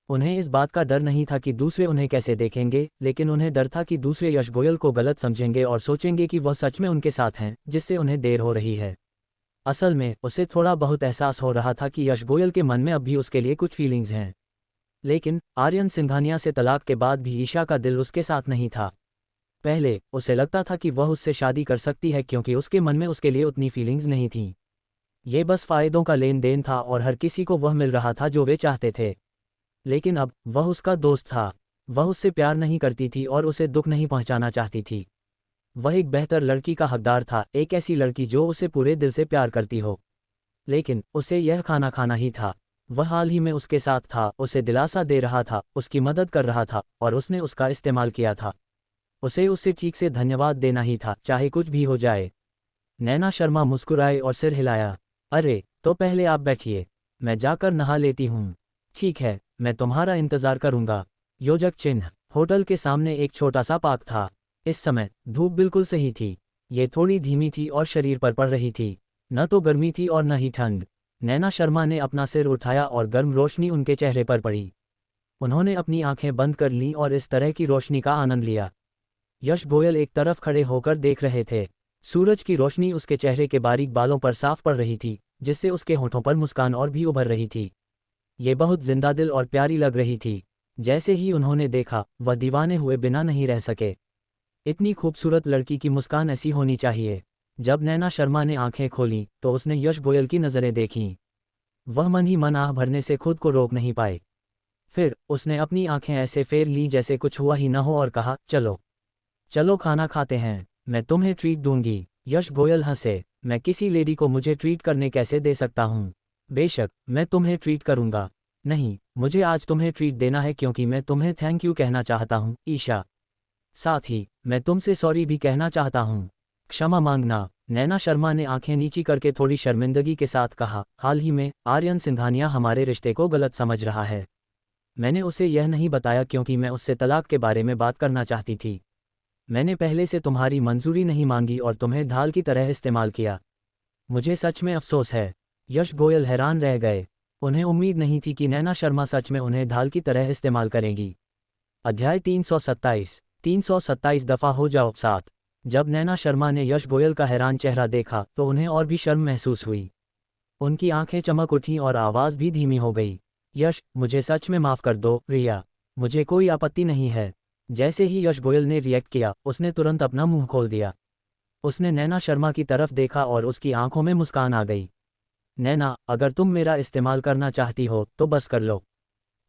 S1: उन्हें इस बात का डर नहीं था कि दूसरे उन्हें कैसे देखेंगे, लेकिन उन्हें डर था कि दूसरे यश गोयल को गलत समझेंगे और सोचेंगे कि वह सच में उनके साथ हैं, जिससे उन्हें देर हो रही है। असल में उसे थोड़ा बहुत एहसास हो रहा था कि यश गोयल के मन में अब भी उसके लिए कुछ फीलिंग्स हैं। लेकिन आर्यन सिंघानिया से तलाक के बाद भी ईशा का दिल उसके साथ नहीं था। पहले उसे लगता था कि वह उससे शादी कर सकती है क्योंकि उसके मन में उसके लिए उतनी फीलिंग्स नहीं थीं। ये बस फ़ायदों का लेन देन था और हर किसी को वह मिल रहा था जो वे चाहते थे। लेकिन अब वह उसका दोस्त था। वह उससे प्यार नहीं करती थी और उसे दुख नहीं पहुंचाना चाहती थी। वह एक बेहतर लड़की का हकदार था, एक ऐसी लड़की जो उसे पूरे दिल से प्यार करती हो। लेकिन उसे यह खाना खाना ही था। वह हाल ही में उसके साथ था, उसे दिलासा दे रहा था, उसकी मदद कर रहा था और उसने उसका इस्तेमाल किया था। उसे ठीक से धन्यवाद देना ही था, चाहे कुछ भी हो जाए। नैना शर्मा मुस्कुराए और सिर हिलाया। अरे, तो पहले आप बैठिए, मैं जाकर नहा लेती हूँ। ठीक है, मैं तुम्हारा इंतज़ार करूँगा। योजक चिन्ह। होटल के सामने एक छोटा सा पार्क था। इस समय धूप बिल्कुल सही थी। ये थोड़ी धीमी थी और शरीर पर पड़ रही थी। न तो गर्मी थी और न ही ठंड। नैना शर्मा ने अपना सिर उठाया और गर्म रोशनी उनके चेहरे पर पड़ी। उन्होंने अपनी आंखें बंद कर लीं और इस तरह की रोशनी का आनंद लिया। यश गोयल एक तरफ खड़े होकर देख रहे थे। सूरज की रोशनी उसके चेहरे के बारीक बालों पर साफ पड़ रही थी, जिससे उसके होठों पर मुस्कान और भी उभर रही थी। ये बहुत जिंदादिल और प्यारी लग रही थी। जैसे ही उन्होंने देखा, वह दीवाने हुए बिना नहीं रह सके। इतनी खूबसूरत लड़की की मुस्कान ऐसी होनी चाहिए। जब नैना शर्मा ने आंखें खोलीं तो उसने यश गोयल की नज़रें देखीं। वह मन ही मन आह भरने से खुद को रोक नहीं पाए। फिर उसने अपनी आंखें ऐसे फेर लीं जैसे कुछ हुआ ही न हो और कहा, चलो चलो खाना खाते हैं, मैं तुम्हें ट्रीट दूंगी। यश गोयल हंसे। मैं किसी लेडी को मुझे ट्रीट करने कैसे दे सकता हूँ? बेशक मैं तुम्हें ट्रीट करूंगा। नहीं, मुझे आज तुम्हें ट्रीट देना है क्योंकि मैं तुम्हें थैंक यू कहना चाहता हूँ, ईशा। साथ ही मैं तुमसे सॉरी भी कहना चाहता हूँ। क्षमा मांगना। नैना शर्मा ने आंखें नीची करके थोड़ी शर्मिंदगी के साथ कहा, हाल ही में आर्यन सिंघानिया हमारे रिश्ते को गलत समझ रहा है। मैंने उसे यह नहीं बताया क्योंकि मैं उससे तलाक के बारे में बात करना चाहती थी। मैंने पहले से तुम्हारी मंजूरी नहीं मांगी और तुम्हें ढाल की तरह इस्तेमाल किया। मुझे सच में अफसोस है। यश गोयल हैरान रह गए। उन्हें उम्मीद नहीं थी कि नैना शर्मा सच में उन्हें ढाल की तरह इस्तेमाल करेंगी। अध्याय 327 दफ़ा हो जाओ 7। जब नैना शर्मा ने यश गोयल का हैरान चेहरा देखा तो उन्हें और भी शर्म महसूस हुई। उनकी आंखें चमक उठीं और आवाज़ भी धीमी हो गई। यश, मुझे सच में माफ़ कर दो, रिया। मुझे कोई आपत्ति नहीं है। जैसे ही यश गोयल ने रिएक्ट किया, उसने तुरंत अपना मुंह खोल दिया। उसने नैना शर्मा की तरफ देखा और उसकी आंखों में मुस्कान आ गई। नैना, अगर तुम मेरा इस्तेमाल करना चाहती हो तो बस कर लो।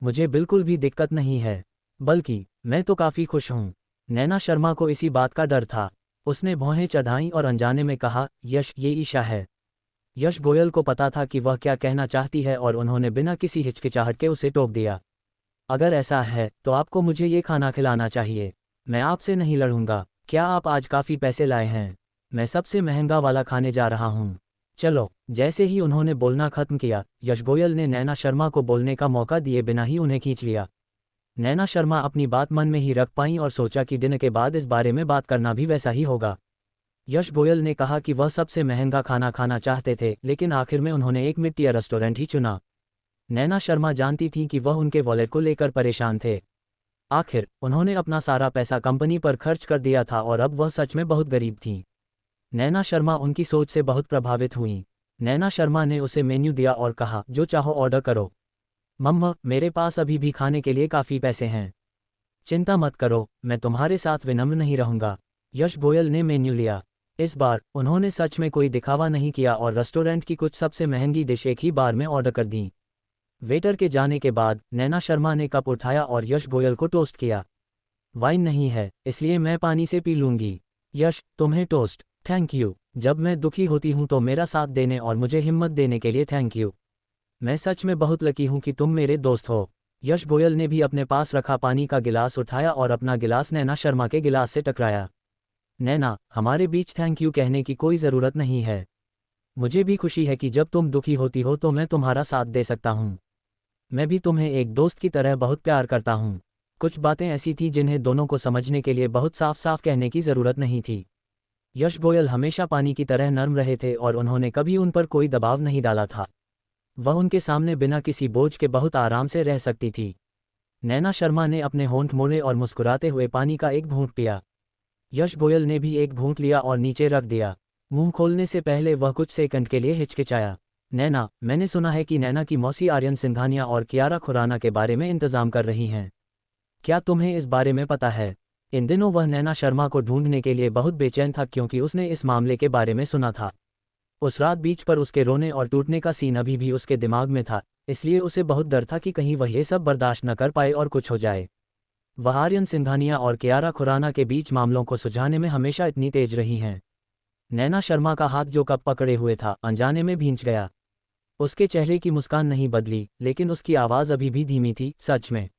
S1: मुझे बिल्कुल भी दिक्कत नहीं है, बल्कि मैं तो काफ़ी खुश हूँ। नैना शर्मा को इसी बात का डर था। उसने भौहें चढ़ाईं और अनजाने में कहा, यश, ये ईशा है। यश गोयल को पता था कि वह क्या कहना चाहती है और उन्होंने बिना किसी हिचकिचाहट के उसे टोक दिया। अगर ऐसा है तो आपको मुझे ये खाना खिलाना चाहिए। मैं आपसे नहीं लड़ूंगा। क्या आप आज काफ़ी पैसे लाए हैं? मैं सबसे महंगा वाला खाने जा रहा हूँ। चलो। जैसे ही उन्होंने बोलना खत्म किया, यश गोयल ने नैना शर्मा को बोलने का मौका दिए बिना ही उन्हें खींच लिया। नैना शर्मा अपनी बात मन में ही रख पाईं और सोचा कि डिनर के बाद इस बारे में बात करना भी वैसा ही होगा। यश गोयल ने कहा कि वह सबसे महंगा खाना खाना चाहते थे, लेकिन आखिर में उन्होंने एक मिड-टियर रेस्टोरेंट ही चुना। नैना शर्मा जानती थीं कि वह उनके वॉलेट को लेकर परेशान थे। आखिर उन्होंने अपना सारा पैसा कंपनी पर खर्च कर दिया था और अब वह सच में बहुत गरीब थीं। नैना शर्मा उनकी सोच से बहुत प्रभावित हुईं। नैना शर्मा ने उसे मेन्यू दिया और कहा, जो चाहो ऑर्डर करो। मम्मा, मेरे पास अभी भी खाने के लिए काफ़ी पैसे हैं। चिंता मत करो, मैं तुम्हारे साथ विनम्र नहीं रहूँगा। यश गोयल ने मेन्यू लिया। इस बार उन्होंने सच में कोई दिखावा नहीं किया और रेस्टोरेंट की कुछ सबसे महंगी डिश एक ही बार में ऑर्डर कर दी। वेटर के जाने के बाद नैना शर्मा ने कप उठाया और यश गोयल को टोस्ट किया। वाइन नहीं है, इसलिए मैं पानी से पी लूंगी। यश, तुम्हें टोस्ट। Thank you. जब मैं दुखी होती हूँ तो मेरा साथ देने और मुझे हिम्मत देने के लिए थैंक यू। मैं सच में बहुत लकी हूँ कि तुम मेरे दोस्त हो। यश गोयल ने भी अपने पास रखा पानी का गिलास उठाया और अपना गिलास नैना शर्मा के गिलास से टकराया। नैना, हमारे बीच थैंक यू कहने की कोई ज़रूरत नहीं है। मुझे भी खुशी है कि जब तुम दुखी होती हो तो मैं तुम्हारा साथ दे सकता हूँ। मैं भी तुम्हें एक दोस्त की तरह बहुत प्यार करता हूँ। कुछ बातें ऐसी थीं जिन्हें दोनों को समझने के लिए बहुत साफ साफ कहने की ज़रूरत नहीं थी। यश गोयल हमेशा पानी की तरह नर्म रहे थे और उन्होंने कभी उन पर कोई दबाव नहीं डाला था। वह उनके सामने बिना किसी बोझ के बहुत आराम से रह सकती थी। नैना शर्मा ने अपने होंठ मोड़े और मुस्कुराते हुए पानी का एक घूंट पिया। यश गोयल ने भी एक घूंट लिया और नीचे रख दिया। मुंह खोलने से पहले वह कुछ सेकंड के लिए हिचकिचाया। नैना, मैंने सुना है कि नैना की मौसी आर्यन सिंघानिया और कियारा खुराना के बारे में इंतजाम कर रही हैं। क्या तुम्हें इस बारे में पता है? इन दिनों वह नैना शर्मा को ढूंढने के लिए बहुत बेचैन था क्योंकि उसने इस मामले के बारे में सुना था। उस रात बीच पर उसके रोने और टूटने का सीन अभी भी उसके दिमाग में था, इसलिए उसे बहुत डर था कि कहीं वह ये सब बर्दाश्त न कर पाए और कुछ हो जाए। वह आर्यन सिंघानिया और कियारा खुराना के बीच मामलों को सुलझाने में हमेशा इतनी तेज रही हैं। नैना शर्मा का हाथ जो कप पकड़े हुए था अनजाने में भींच गया। उसके चेहरे की मुस्कान नहीं बदली, लेकिन उसकी आवाज़ अभी भी धीमी थी। सच में?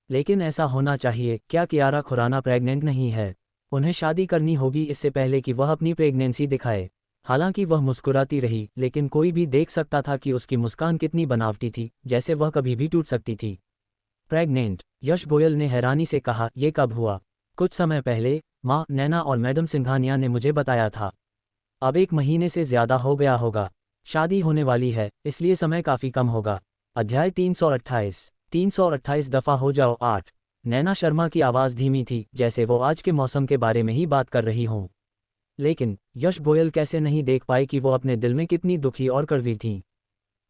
S1: लेकिन ऐसा होना चाहिए। क्या कियारा खुराना प्रेग्नेंट नहीं है? उन्हें शादी करनी होगी इससे पहले कि वह अपनी प्रेगनेंसी दिखाए। हालांकि वह मुस्कुराती रही, लेकिन कोई भी देख सकता था कि उसकी मुस्कान कितनी बनावटी थी, जैसे वह कभी भी टूट सकती थी। प्रेग्नेंट? यश गोयल ने हैरानी से कहा, ये कब हुआ? कुछ समय पहले माँ, नैना और मैडम सिंघानिया ने मुझे बताया था। अब 1 महीने से ज़्यादा हो गया होगा। शादी होने वाली है, इसलिए समय काफ़ी कम होगा। अध्याय 328। 328 दफ़ा हो जाओ 8। नैना शर्मा की आवाज़ धीमी थी, जैसे वो आज के मौसम के बारे में ही बात कर रही हों। लेकिन यश गोयल कैसे नहीं देख पाए कि वो अपने दिल में कितनी दुखी और कड़वी थी।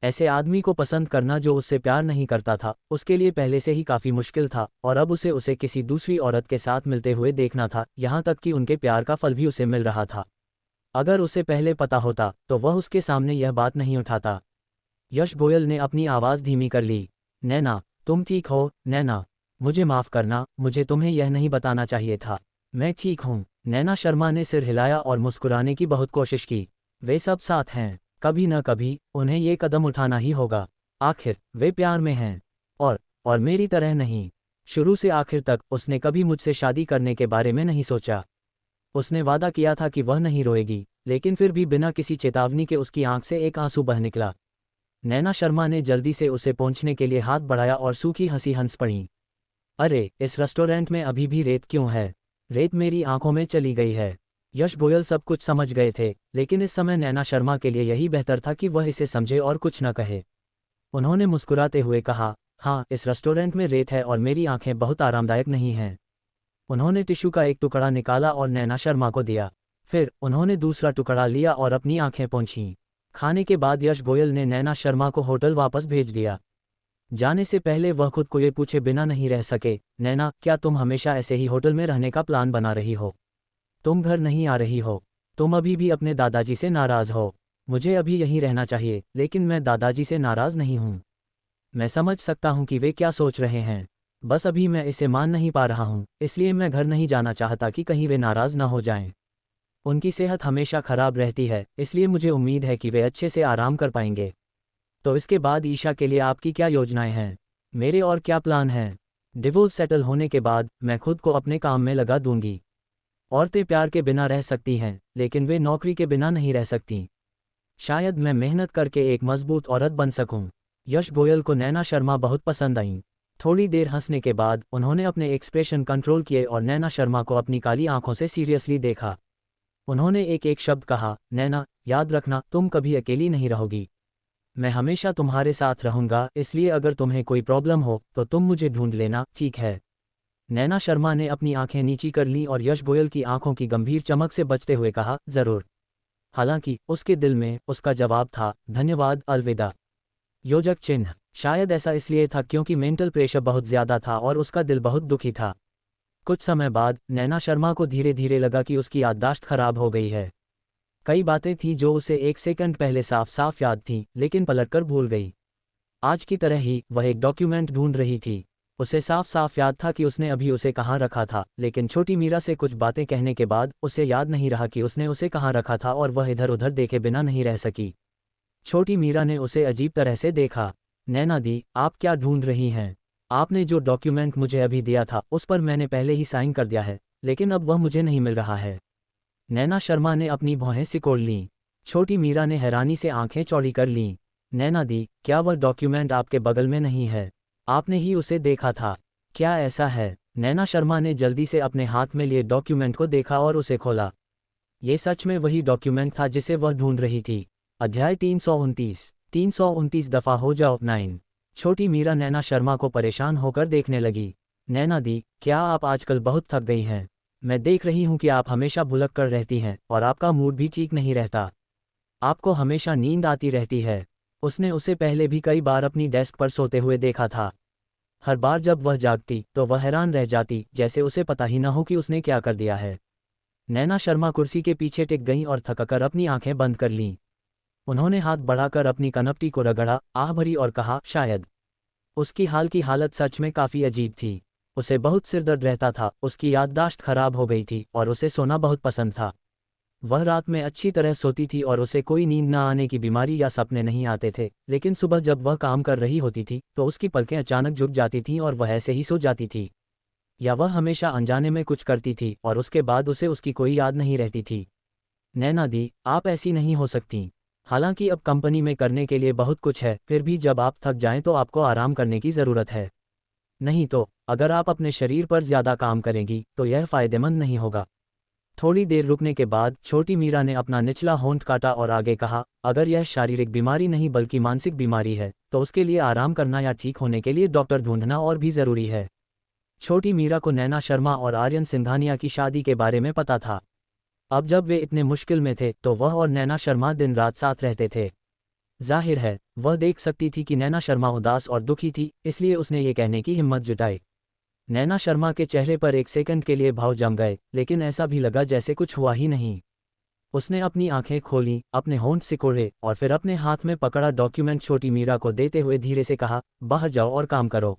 S1: ऐसे आदमी को पसंद करना जो उससे प्यार नहीं करता था, उसके लिए पहले से ही काफ़ी मुश्किल था, और अब उसे किसी दूसरी औरत के साथ मिलते हुए देखना था, यहाँ तक कि उनके प्यार का फल भी उसे मिल रहा था। अगर उसे पहले पता होता तो वह उसके सामने यह बात नहीं उठाता। यश गोयल ने अपनी आवाज़ धीमी कर ली। नैना, तुम ठीक हो? नैना, मुझे माफ़ करना, मुझे तुम्हें यह नहीं बताना चाहिए था। मैं ठीक हूँ। नैना शर्मा ने सिर हिलाया और मुस्कुराने की बहुत कोशिश की। वे सब साथ हैं। कभी न कभी उन्हें ये कदम उठाना ही होगा। आखिर वे प्यार में हैं। और मेरी तरह नहीं। शुरू से आखिर तक उसने कभी मुझसे शादी करने के बारे में नहीं सोचा। उसने वादा किया था कि वह नहीं रोएगी, लेकिन फिर भी बिना किसी चेतावनी के उसकी आंख से एक आंसू बह निकला। नैना शर्मा ने जल्दी से उसे पहुंचने के लिए हाथ बढ़ाया और सूखी हंसी हंस पड़ी। अरे, इस रेस्टोरेंट में अभी भी रेत क्यों है? रेत मेरी आंखों में चली गई है। यश गोयल सब कुछ समझ गए थे, लेकिन इस समय नैना शर्मा के लिए यही बेहतर था कि वह इसे समझे और कुछ न कहे। उन्होंने मुस्कुराते हुए कहा, हाँ, इस रेस्टोरेंट में रेत है और मेरी आंखें बहुत आरामदायक नहीं हैं। उन्होंने टिश्यू का एक टुकड़ा निकाला और नैना शर्मा को दिया। फिर उन्होंने दूसरा टुकड़ा लिया और अपनी आंखें पोंछीं। खाने के बाद यश गोयल ने नैना शर्मा को होटल वापस भेज दिया। जाने से पहले वह खुद को ये पूछे बिना नहीं रह सके, नैना, क्या तुम हमेशा ऐसे ही होटल में रहने का प्लान बना रही हो? तुम घर नहीं आ रही हो? तुम अभी भी अपने दादाजी से नाराज़ हो? मुझे अभी यहीं रहना चाहिए, लेकिन मैं दादाजी से नाराज़ नहीं हूँ। मैं समझ सकता हूँ कि वे क्या सोच रहे हैं। बस अभी मैं इसे मान नहीं पा रहा हूँ, इसलिए मैं घर नहीं जाना चाहता कि कहीं वे नाराज़ न हो जाएं। उनकी सेहत हमेशा खराब रहती है, इसलिए मुझे उम्मीद है कि वे अच्छे से आराम कर पाएंगे। तो इसके बाद ईशा के लिए आपकी क्या योजनाएं हैं? मेरे और क्या प्लान हैं? डिवोर्स सेटल होने के बाद मैं खुद को अपने काम में लगा दूंगी। औरतें प्यार के बिना रह सकती हैं, लेकिन वे नौकरी के बिना नहीं रह सकती। शायद मैं मेहनत करके एक मजबूत औरत बन सकूं। यश गोयल को नैना शर्मा बहुत पसंद आईं। थोड़ी देर हंसने के बाद उन्होंने अपने एक्सप्रेशन कंट्रोल किए और नैना शर्मा को अपनी काली आंखों से सीरियसली देखा। उन्होंने एक एक शब्द कहा, नैना, याद रखना, तुम कभी अकेली नहीं रहोगी। मैं हमेशा तुम्हारे साथ रहूंगा, इसलिए अगर तुम्हें कोई प्रॉब्लम हो तो तुम मुझे ढूंढ लेना, ठीक है? नैना शर्मा ने अपनी आंखें नीची कर लीं और यश गोयल की आंखों की गंभीर चमक से बचते हुए कहा, ज़रूर। हालांकि उसके दिल में उसका जवाब था, धन्यवाद, अलविदा। योजक चिन्ह। शायद ऐसा इसलिए था क्योंकि मेंटल प्रेशर बहुत ज़्यादा था और उसका दिल बहुत दुखी था। कुछ समय बाद नैना शर्मा को धीरे धीरे लगा कि उसकी याददाश्त खराब हो गई है। कई बातें थीं जो उसे एक सेकंड पहले साफ साफ याद थीं, लेकिन पलटकर भूल गई। आज की तरह ही वह एक डॉक्यूमेंट ढूंढ रही थी। उसे साफ साफ याद था कि उसने अभी उसे कहाँ रखा था, लेकिन छोटी मीरा से कुछ बातें कहने के बाद उसे याद नहीं रहा कि उसने उसे कहाँ रखा था और वह इधर उधर देखे बिना नहीं रह सकी। छोटी मीरा ने उसे अजीब तरह से देखा। नैना दी, आप क्या ढूंढ रही हैं? आपने जो डॉक्यूमेंट मुझे अभी दिया था उस पर मैंने पहले ही साइन कर दिया है, लेकिन अब वह मुझे नहीं मिल रहा है। नैना शर्मा ने अपनी भौहें सिकोड़ लीं। छोटी मीरा ने हैरानी से आंखें चौड़ी कर लीं। नैना दी, क्या वह डॉक्यूमेंट आपके बगल में नहीं है? आपने ही उसे देखा था। क्या ऐसा है? नैना शर्मा ने जल्दी से अपने हाथ में लिए डॉक्यूमेंट को देखा और उसे खोला। ये सच में वही डॉक्यूमेंट था जिसे वह ढूंढ रही थी। अध्याय 329। 329 दफ़ा हो जाओ 9। छोटी मीरा नैना शर्मा को परेशान होकर देखने लगी। नैना दी, क्या आप आजकल बहुत थक गई हैं? मैं देख रही हूँ कि आप हमेशा भुलक कर रहती हैं और आपका मूड भी ठीक नहीं रहता। आपको हमेशा नींद आती रहती है। उसने उसे पहले भी कई बार अपनी डेस्क पर सोते हुए देखा था। हर बार जब वह जागती तो वह हैरान रह जाती, जैसे उसे पता ही न हो कि उसने क्या कर दिया है। नैना शर्मा कुर्सी के पीछे टिक गईं और थककर अपनी आंखें बंद कर लीं। उन्होंने हाथ बढ़ाकर अपनी कनपटी को रगड़ा, आह भरी और कहा, शायद। उसकी हाल की हालत सच में काफ़ी अजीब थी। उसे बहुत सिरदर्द रहता था, उसकी याददाश्त खराब हो गई थी और उसे सोना बहुत पसंद था। वह रात में अच्छी तरह सोती थी और उसे कोई नींद न आने की बीमारी या सपने नहीं आते थे, लेकिन सुबह जब वह काम कर रही होती थी तो उसकी पलकें अचानक झुक जाती थीं और वह ऐसे ही सो जाती थी। या वह हमेशा अनजाने में कुछ करती थी और उसके बाद उसे उसकी कोई याद नहीं रहती थी। नैना दी, आप ऐसी नहीं हो सकती। हालांकि अब कंपनी में करने के लिए बहुत कुछ है, फिर भी जब आप थक जाएं तो आपको आराम करने की ज़रूरत है। नहीं तो अगर आप अपने शरीर पर ज़्यादा काम करेंगी तो यह फ़ायदेमंद नहीं होगा। थोड़ी देर रुकने के बाद छोटी मीरा ने अपना निचला होंठ काटा और आगे कहा, अगर यह शारीरिक बीमारी नहीं बल्कि मानसिक बीमारी है तो उसके लिए आराम करना या ठीक होने के लिए डॉक्टर ढूंढना और भी ज़रूरी है। छोटी मीरा को नैना शर्मा और आर्यन सिंघानिया की शादी के बारे में पता था। अब जब वे इतने मुश्किल में थे तो वह और नैना शर्मा दिन रात साथ रहते थे। जाहिर है वह देख सकती थी कि नैना शर्मा उदास और दुखी थी, इसलिए उसने ये कहने की हिम्मत जुटाई। नैना शर्मा के चेहरे पर एक सेकंड के लिए भाव जम गए, लेकिन ऐसा भी लगा जैसे कुछ हुआ ही नहीं। उसने अपनी आंखें खोलीं, अपने होंठ सिकोड़े और फिर अपने हाथ में पकड़ा डॉक्यूमेंट छोटी मीरा को देते हुए धीरे से कहा, बाहर जाओ और काम करो।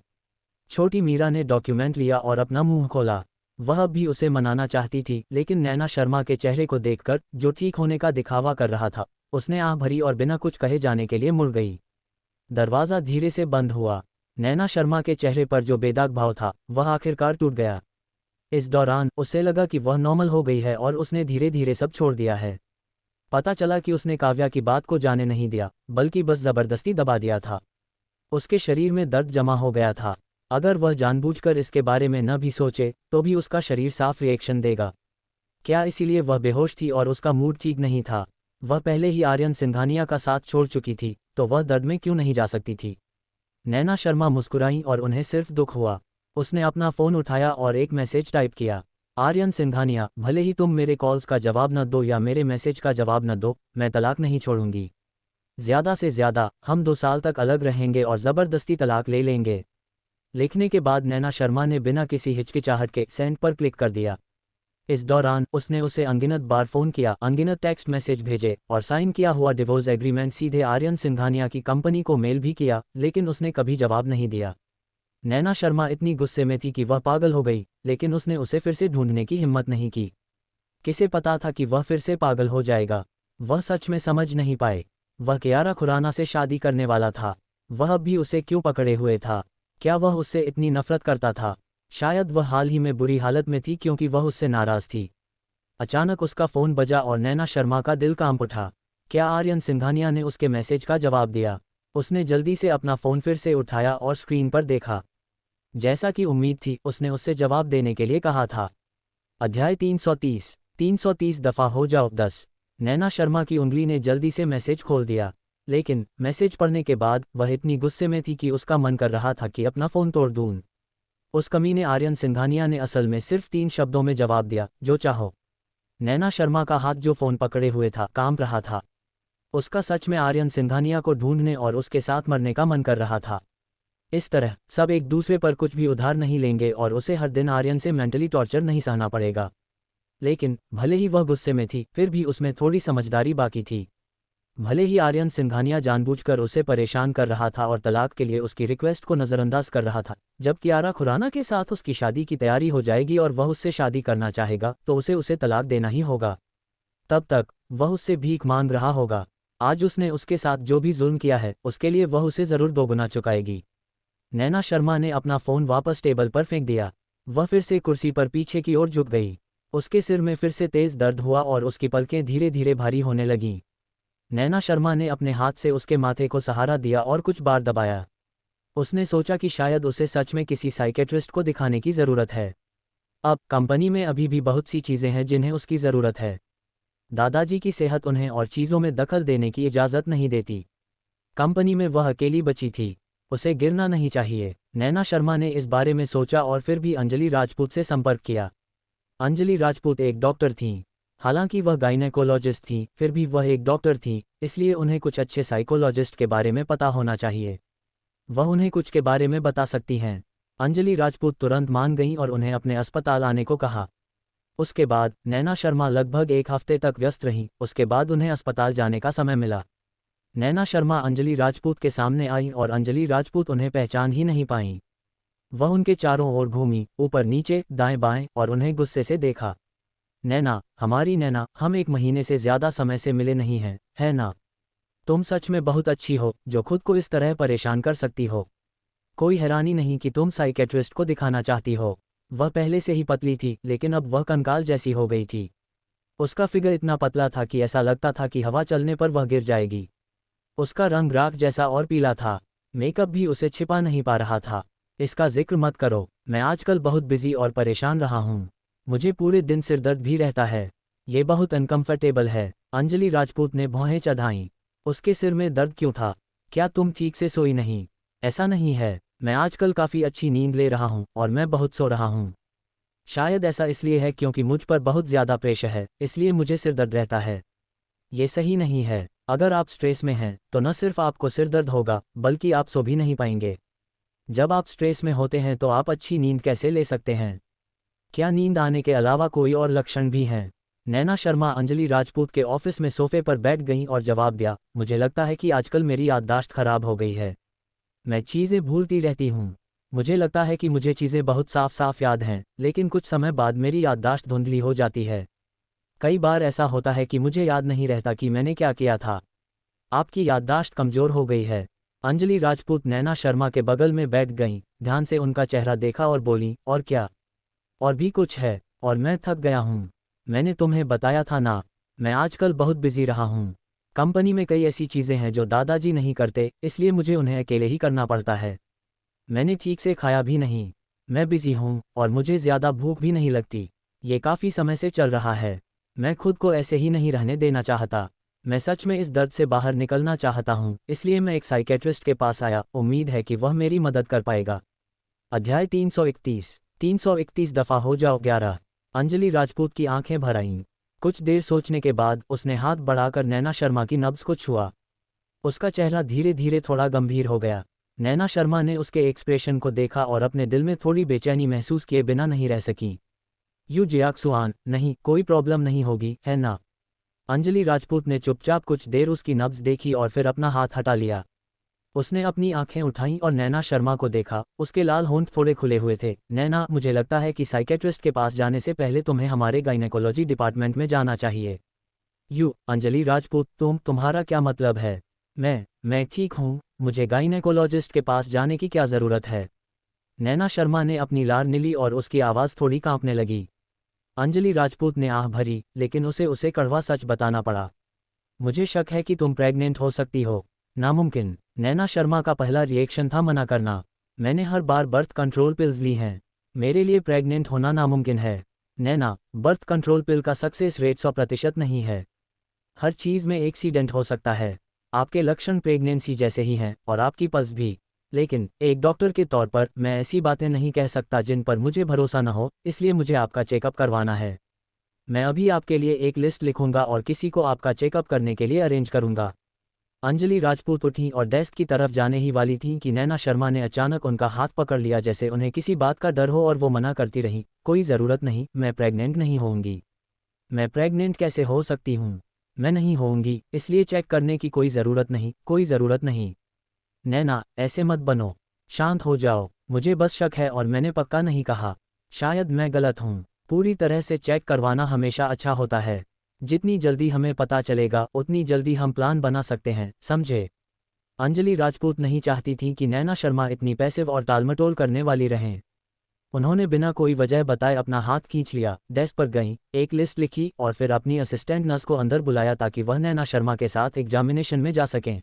S1: छोटी मीरा ने डॉक्यूमेंट लिया और अपना मुंह खोला। वह अब भी उसे मनाना चाहती थी, लेकिन नैना शर्मा के चेहरे को देखकर, जो ठीक होने का दिखावा कर रहा था, उसने आह भरी और बिना कुछ कहे जाने के लिए मुड़ गई। दरवाज़ा धीरे से बंद हुआ। नैना शर्मा के चेहरे पर जो बेदाग भाव था वह आखिरकार टूट गया। इस दौरान उसे लगा कि वह नॉर्मल हो गई है और उसने धीरे धीरे सब छोड़ दिया है। पता चला कि उसने काव्या की बात को जाने नहीं दिया, बल्कि बस ज़बरदस्ती दबा दिया था। उसके शरीर में दर्द जमा हो गया था। अगर वह जानबूझकर इसके बारे में न भी सोचे तो भी उसका शरीर साफ रिएक्शन देगा। क्या इसीलिए वह बेहोश थी और उसका मूड ठीक नहीं था? वह पहले ही आर्यन सिंघानिया का साथ छोड़ चुकी थी, तो वह दर्द में क्यों नहीं जा सकती थी? नैना शर्मा मुस्कुराईं और उन्हें सिर्फ दुख हुआ। उसने अपना फ़ोन उठाया और एक मैसेज टाइप किया, आर्यन सिंघानिया, भले ही तुम मेरे कॉल्स का जवाब न दो या मेरे मैसेज का जवाब न दो, मैं तलाक नहीं छोड़ूंगी। ज़्यादा से ज़्यादा हम 2 साल तक अलग रहेंगे और ज़बरदस्ती तलाक ले लेंगे। लिखने के बाद नैना शर्मा ने बिना किसी हिचकिचाहट के सेंड पर क्लिक कर दिया। इस दौरान उसने उसे अनगिनत बार फ़ोन किया, अनगिनत टेक्स्ट मैसेज भेजे और साइन किया हुआ डिवोर्स एग्रीमेंट सीधे आर्यन सिंघानिया की कंपनी को मेल भी किया, लेकिन उसने कभी जवाब नहीं दिया। नैना शर्मा इतनी गुस्से में थी कि वह पागल हो गई, लेकिन उसने उसे फिर से ढूंढने की हिम्मत नहीं की। किसे पता था कि वह फिर से पागल हो जाएगा? वह सच में समझ नहीं पाए। वह कियारा खुराना से शादी करने वाला था। वह अब भी उसे क्यों पकड़े हुए था? क्या वह उससे इतनी नफरत करता था? शायद वह हाल ही में बुरी हालत में थी क्योंकि वह उससे नाराज़ थी। अचानक उसका फ़ोन बजा और नैना शर्मा का दिल कांप उठा। क्या आर्यन सिंघानिया ने उसके मैसेज का जवाब दिया? उसने जल्दी से अपना फ़ोन फिर से उठाया और स्क्रीन पर देखा। जैसा कि उम्मीद थी, उसने उससे जवाब देने के लिए कहा था। अध्याय 330। 330 दफ़ा हो जाओ 10। नैना शर्मा की उंगली ने जल्दी से मैसेज खोल दिया, लेकिन मैसेज पढ़ने के बाद वह इतनी गुस्से में थी कि उसका मन कर रहा था कि अपना फ़ोन तोड़ दूं। उस कमीने आर्यन सिंघानिया ने असल में सिर्फ 3 शब्दों में जवाब दिया, जो चाहो। नैना शर्मा का हाथ जो फ़ोन पकड़े हुए था कांप रहा था। उसका सच में आर्यन सिंघानिया को ढूंढने और उसके साथ मरने का मन कर रहा था। इस तरह सब एक दूसरे पर कुछ भी उधार नहीं लेंगे और उसे हर दिन आर्यन से मेंटली टॉर्चर नहीं सहना पड़ेगा। लेकिन भले ही वह गुस्से में थी, फिर भी उसमें थोड़ी समझदारी बाकी थी। भले ही आर्यन सिंघानिया जानबूझकर उसे परेशान कर रहा था और तलाक के लिए उसकी रिक्वेस्ट को नज़रअंदाज कर रहा था, जब कियारा खुराना के साथ उसकी शादी की तैयारी हो जाएगी और वह उससे शादी करना चाहेगा तो उसे तलाक देना ही होगा। तब तक वह उससे भीख मांग रहा होगा। आज उसने उसके साथ जो भी जुल्म किया है उसके लिए वह उसे ज़रूर दोगुना चुकाएगी। नैना शर्मा ने अपना फ़ोन वापस टेबल पर फेंक दिया। वह फिर से कुर्सी पर पीछे की ओर झुक गई। उसके सिर में फिर से तेज़ दर्द हुआ और उसकी पलकें धीरे धीरे भारी होने लगीं। नैना शर्मा ने अपने हाथ से उसके माथे को सहारा दिया और कुछ बार दबाया। उसने सोचा कि शायद उसे सच में किसी साइकेट्रिस्ट को दिखाने की ज़रूरत है। अब कंपनी में अभी भी बहुत सी चीज़ें हैं जिन्हें उसकी ज़रूरत है। दादाजी की सेहत उन्हें और चीज़ों में दखल देने की इजाज़त नहीं देती। कंपनी में वह अकेली बची थी, उसे गिरना नहीं चाहिए। नैना शर्मा ने इस बारे में सोचा और फिर भी अंजलि राजपूत से संपर्क किया। अंजलि राजपूत एक डॉक्टर थीं। हालांकि वह गायनेकोलॉजिस्ट थीं, फिर भी वह एक डॉक्टर थीं, इसलिए उन्हें कुछ अच्छे साइकोलॉजिस्ट के बारे में पता होना चाहिए। वह उन्हें कुछ के बारे में बता सकती हैं। अंजलि राजपूत तुरंत मान गईं और उन्हें अपने अस्पताल आने को कहा। उसके बाद नैना शर्मा लगभग एक हफ्ते तक व्यस्त रहीं। उसके बाद उन्हें अस्पताल जाने का समय मिला। नैना शर्मा अंजलि राजपूत के सामने आईं और अंजलि राजपूत उन्हें पहचान ही नहीं पाईं। वह उनके चारों ओर घूमी, ऊपर नीचे, दाएं बाएं, और उन्हें गुस्से से देखा। नैना, हमारी नैना, हम 1 महीने से ज़्यादा समय से मिले नहीं हैं, है ना? तुम सच में बहुत अच्छी हो जो खुद को इस तरह परेशान कर सकती हो। कोई हैरानी नहीं कि तुम साइकेट्रिस्ट को दिखाना चाहती हो। वह पहले से ही पतली थी, लेकिन अब वह कंकाल जैसी हो गई थी। उसका फिगर इतना पतला था कि ऐसा लगता था कि हवा चलने पर वह गिर जाएगी। उसका रंग राख जैसा और पीला था। मेकअप भी उसे छिपा नहीं पा रहा था। इसका जिक्र मत करो, मैं आजकल बहुत बिजी और परेशान रहा हूँ। मुझे पूरे दिन सिरदर्द भी रहता है। ये बहुत अनकंफर्टेबल है। अंजलि राजपूत ने भौहें चढ़ाईं। उसके सिर में दर्द क्यों था? क्या तुम ठीक से सोई नहीं? ऐसा नहीं है, मैं आजकल काफ़ी अच्छी नींद ले रहा हूँ और मैं बहुत सो रहा हूँ। शायद ऐसा इसलिए है क्योंकि मुझ पर बहुत ज़्यादा प्रेशर है, इसलिए मुझे सिरदर्द रहता है। ये सही नहीं है। अगर आप स्ट्रेस में हैं तो न सिर्फ आपको सिरदर्द होगा, बल्कि आप सो भी नहीं पाएंगे। जब आप स्ट्रेस में होते हैं तो आप अच्छी नींद कैसे ले सकते हैं? क्या नींद आने के अलावा कोई और लक्षण भी हैं? नैना शर्मा अंजलि राजपूत के ऑफिस में सोफे पर बैठ गईं और जवाब दिया, मुझे लगता है कि आजकल मेरी याददाश्त खराब हो गई है। मैं चीज़ें भूलती रहती हूँ। मुझे लगता है कि मुझे चीज़ें बहुत साफ साफ याद हैं, लेकिन कुछ समय बाद मेरी याददाश्त धुंधली हो जाती है। कई बार ऐसा होता है कि मुझे याद नहीं रहता कि मैंने क्या किया था। आपकी याददाश्त कमज़ोर हो गई है। अंजलि राजपूत नैना शर्मा के बगल में बैठ गईं, ध्यान से उनका चेहरा देखा और बोलीं, और क्या? और भी कुछ है, और मैं थक गया हूँ। मैंने तुम्हें बताया था ना, मैं आजकल बहुत बिजी रहा हूँ। कंपनी में कई ऐसी चीज़ें हैं जो दादाजी नहीं करते, इसलिए मुझे उन्हें अकेले ही करना पड़ता है। मैंने ठीक से खाया भी नहीं। मैं बिजी हूँ और मुझे ज़्यादा भूख भी नहीं लगती। ये काफ़ी समय से चल रहा है। मैं खुद को ऐसे ही नहीं रहने देना चाहता। मैं सच में इस दर्द से बाहर निकलना चाहता हूँ, इसलिए मैं एक साइकेट्रिस्ट के पास आया। उम्मीद है कि वह मेरी मदद कर पाएगा। अध्याय 331 दफ़ा हो जाओ 11। अंजलि राजपूत की आंखें भर आईं। कुछ देर सोचने के बाद उसने हाथ बढ़ाकर नैना शर्मा की नब्ज़ को छुआ। उसका चेहरा धीरे धीरे थोड़ा गंभीर हो गया। नैना शर्मा ने उसके एक्सप्रेशन को देखा और अपने दिल में थोड़ी बेचैनी महसूस किए बिना नहीं रह सकी। यू जियाक्सुआन, नहीं, कोई प्रॉब्लम नहीं होगी, है ना? अंजलि राजपूत ने चुपचाप कुछ देर उसकी नब्ज़ देखी और फिर अपना हाथ हटा लिया। उसने अपनी आंखें उठाईं और नैना शर्मा को देखा। उसके लाल होंठ थोड़े खुले हुए थे। नैना, मुझे लगता है कि साइकेट्रिस्ट के पास जाने से पहले तुम्हें हमारे गायनेकोलॉजी डिपार्टमेंट में जाना चाहिए। अंजलि राजपूत, तुम्हारा क्या मतलब है? मैं ठीक हूँ, मुझे गायनेकोलॉजिस्ट के पास जाने की क्या ज़रूरत है? नैना शर्मा ने अपनी लार नीली और उसकी आवाज़ थोड़ी कांपने लगी। अंजलि राजपूत ने आह भरी, लेकिन उसे कड़वा सच बताना पड़ा। मुझे शक है कि तुम प्रेग्नेंट हो सकती हो। नामुमकिन। नैना शर्मा का पहला रिएक्शन था मना करना। मैंने हर बार बर्थ कंट्रोल पिल्स ली हैं। मेरे लिए प्रेग्नेंट होना नामुमकिन है। नैना, बर्थ कंट्रोल पिल का सक्सेस रेट 100% नहीं है। हर चीज़ में एक्सीडेंट हो सकता है। आपके लक्षण प्रेगनेंसी जैसे ही हैं और आपकी पल्स भी। लेकिन एक डॉक्टर के तौर पर मैं ऐसी बातें नहीं कह सकता जिन पर मुझे भरोसा न हो, इसलिए मुझे आपका चेकअप करवाना है। मैं अभी आपके लिए एक लिस्ट लिखूंगा और किसी को आपका चेकअप करने के लिए अरेंज करूंगा। अंजलि राजपूत उठी और डेस्क की तरफ जाने ही वाली थीं कि नैना शर्मा ने अचानक उनका हाथ पकड़ लिया, जैसे उन्हें किसी बात का डर हो, और वो मना करती रहीं, कोई ज़रूरत नहीं, मैं प्रेग्नेंट नहीं होंगी। मैं प्रेग्नेंट कैसे हो सकती हूँ? मैं नहीं होऊंगी, इसलिए चेक करने की कोई ज़रूरत नहीं, कोई ज़रूरत नहीं। नैना, ऐसे मत बनो। शांत हो जाओ, मुझे बस शक है और मैंने पक्का नहीं कहा। शायद मैं गलत हूँ। पूरी तरह से चेक करवाना हमेशा अच्छा होता है। जितनी जल्दी हमें पता चलेगा उतनी जल्दी हम प्लान बना सकते हैं, समझे? अंजलि राजपूत नहीं चाहती थी कि नैना शर्मा इतनी पैसिव और टालमटोल करने वाली रहें। उन्होंने बिना कोई वजह बताए अपना हाथ खींच लिया, डेस्क पर गईं, एक लिस्ट लिखी और फिर अपनी असिस्टेंट नर्स को अंदर बुलाया ताकि वह नैना शर्मा के साथ एग्जामिनेशन में जा सकें।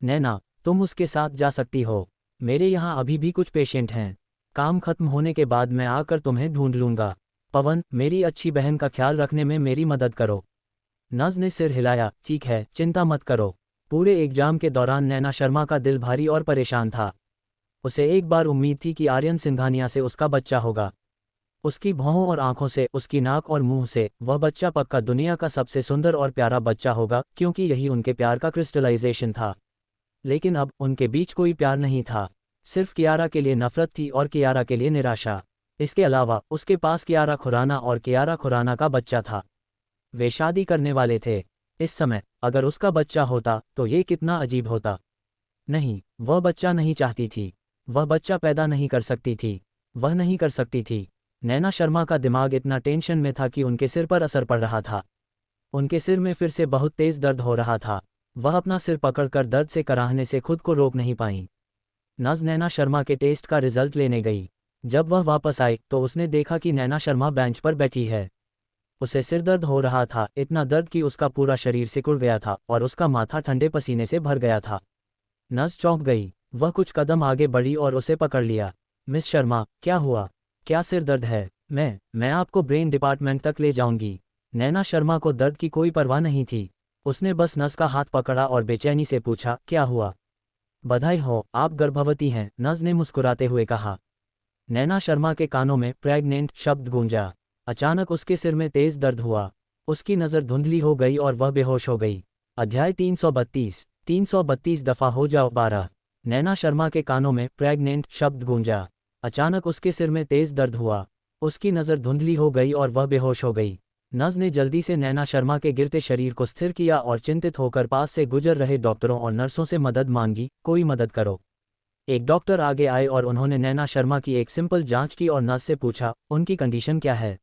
S1: नैना, तुम उसके साथ जा सकती हो। मेरे यहाँ अभी भी कुछ पेशेंट हैं। काम खत्म होने के बाद मैं आकर तुम्हें ढूंढ लूँगा। पवन, मेरी अच्छी बहन का ख्याल रखने में मेरी मदद करो। नज ने सिर हिलाया, ठीक है, चिंता मत करो। पूरे एग्जाम के दौरान नैना शर्मा का दिल भारी और परेशान था। उसे एक बार उम्मीद थी कि आर्यन सिंघानिया से उसका बच्चा होगा। उसकी भौहों और आंखों से, उसकी नाक और मुंह से, वह बच्चा पक्का दुनिया का सबसे सुंदर और प्यारा बच्चा होगा, क्योंकि यही उनके प्यार का क्रिस्टलाइजेशन था। लेकिन अब उनके बीच कोई प्यार नहीं था। सिर्फ कियारा के लिए नफरत थी और कियारा के लिए निराशा। इसके अलावा उसके पास कियारा खुराना और कियारा खुराना का बच्चा था। वे शादी करने वाले थे। इस समय अगर उसका बच्चा होता तो ये कितना अजीब होता। नहीं, वह बच्चा नहीं चाहती थी। वह बच्चा पैदा नहीं कर सकती थी। वह नहीं कर सकती थी। नैना शर्मा का दिमाग इतना टेंशन में था कि उनके सिर पर असर पड़ रहा था। उनके सिर में फिर से बहुत तेज दर्द हो रहा था। वह अपना सिर पकड़कर दर्द से कराहने से खुद को रोक नहीं पाई। नज नैना शर्मा के टेस्ट का रिजल्ट लेने गई। जब वह वापस आई तो उसने देखा कि नैना शर्मा बेंच पर बैठी है। उसे सिर दर्द हो रहा था, इतना दर्द कि उसका पूरा शरीर सिकुड़ गया था और उसका माथा ठंडे पसीने से भर गया था। नज चौंक गई। वह कुछ कदम आगे बढ़ी और उसे पकड़ लिया। मिस शर्मा, क्या हुआ? क्या सिर दर्द है? मैं आपको ब्रेन डिपार्टमेंट तक ले जाऊंगी। नैना शर्मा को दर्द की कोई परवाह नहीं थी। उसने बस नज का हाथ पकड़ा और बेचैनी से पूछा, क्या हुआ? बधाई हो, आप गर्भवती हैं, नज ने मुस्कुराते हुए कहा। नैना शर्मा के कानों में प्रेग्नेंट शब्द गूंजा। अचानक उसके सिर में तेज दर्द हुआ। उसकी नज़र धुंधली हो गई और वह बेहोश हो गई। अध्याय 332 दफ़ा हो जाओ 12। नैना शर्मा के कानों में प्रेग्नेंट शब्द गूंजा। अचानक उसके सिर में तेज दर्द हुआ। उसकी नज़र धुंधली हो गई और वह बेहोश हो गई। नज ने जल्दी से नैना शर्मा के गिरते शरीर को स्थिर किया और चिंतित होकर पास से गुजर रहे डॉक्टरों और नर्सों से मदद मांगी, कोई मदद करो। एक डॉक्टर आगे आए और उन्होंने नैना शर्मा की एक सिंपल जांच की और नज से पूछा, उनकी कंडीशन क्या है?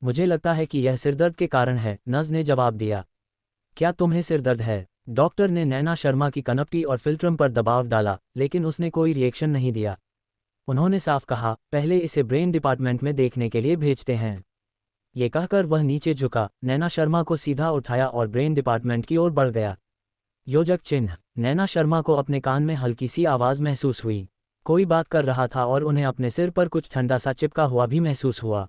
S1: मुझे लगता है कि यह सिरदर्द के कारण है, नज ने जवाब दिया। क्या तुम्हें सिरदर्द है? डॉक्टर ने नैना शर्मा की कनपटी और फिल्ट्रम पर दबाव डाला, लेकिन उसने कोई रिएक्शन नहीं दिया। उन्होंने साफ कहा, पहले इसे ब्रेन डिपार्टमेंट में देखने के लिए भेजते हैं। ये कहकर वह नीचे झुका, नैना शर्मा को सीधा उठाया और ब्रेन डिपार्टमेंट की ओर बढ़ गया। योजक चिन्ह। नैना शर्मा को अपने कान में हल्की सी आवाज़ महसूस हुई। कोई बात कर रहा था और उन्हें अपने सिर पर कुछ ठंडा सा चिपका हुआ भी महसूस हुआ।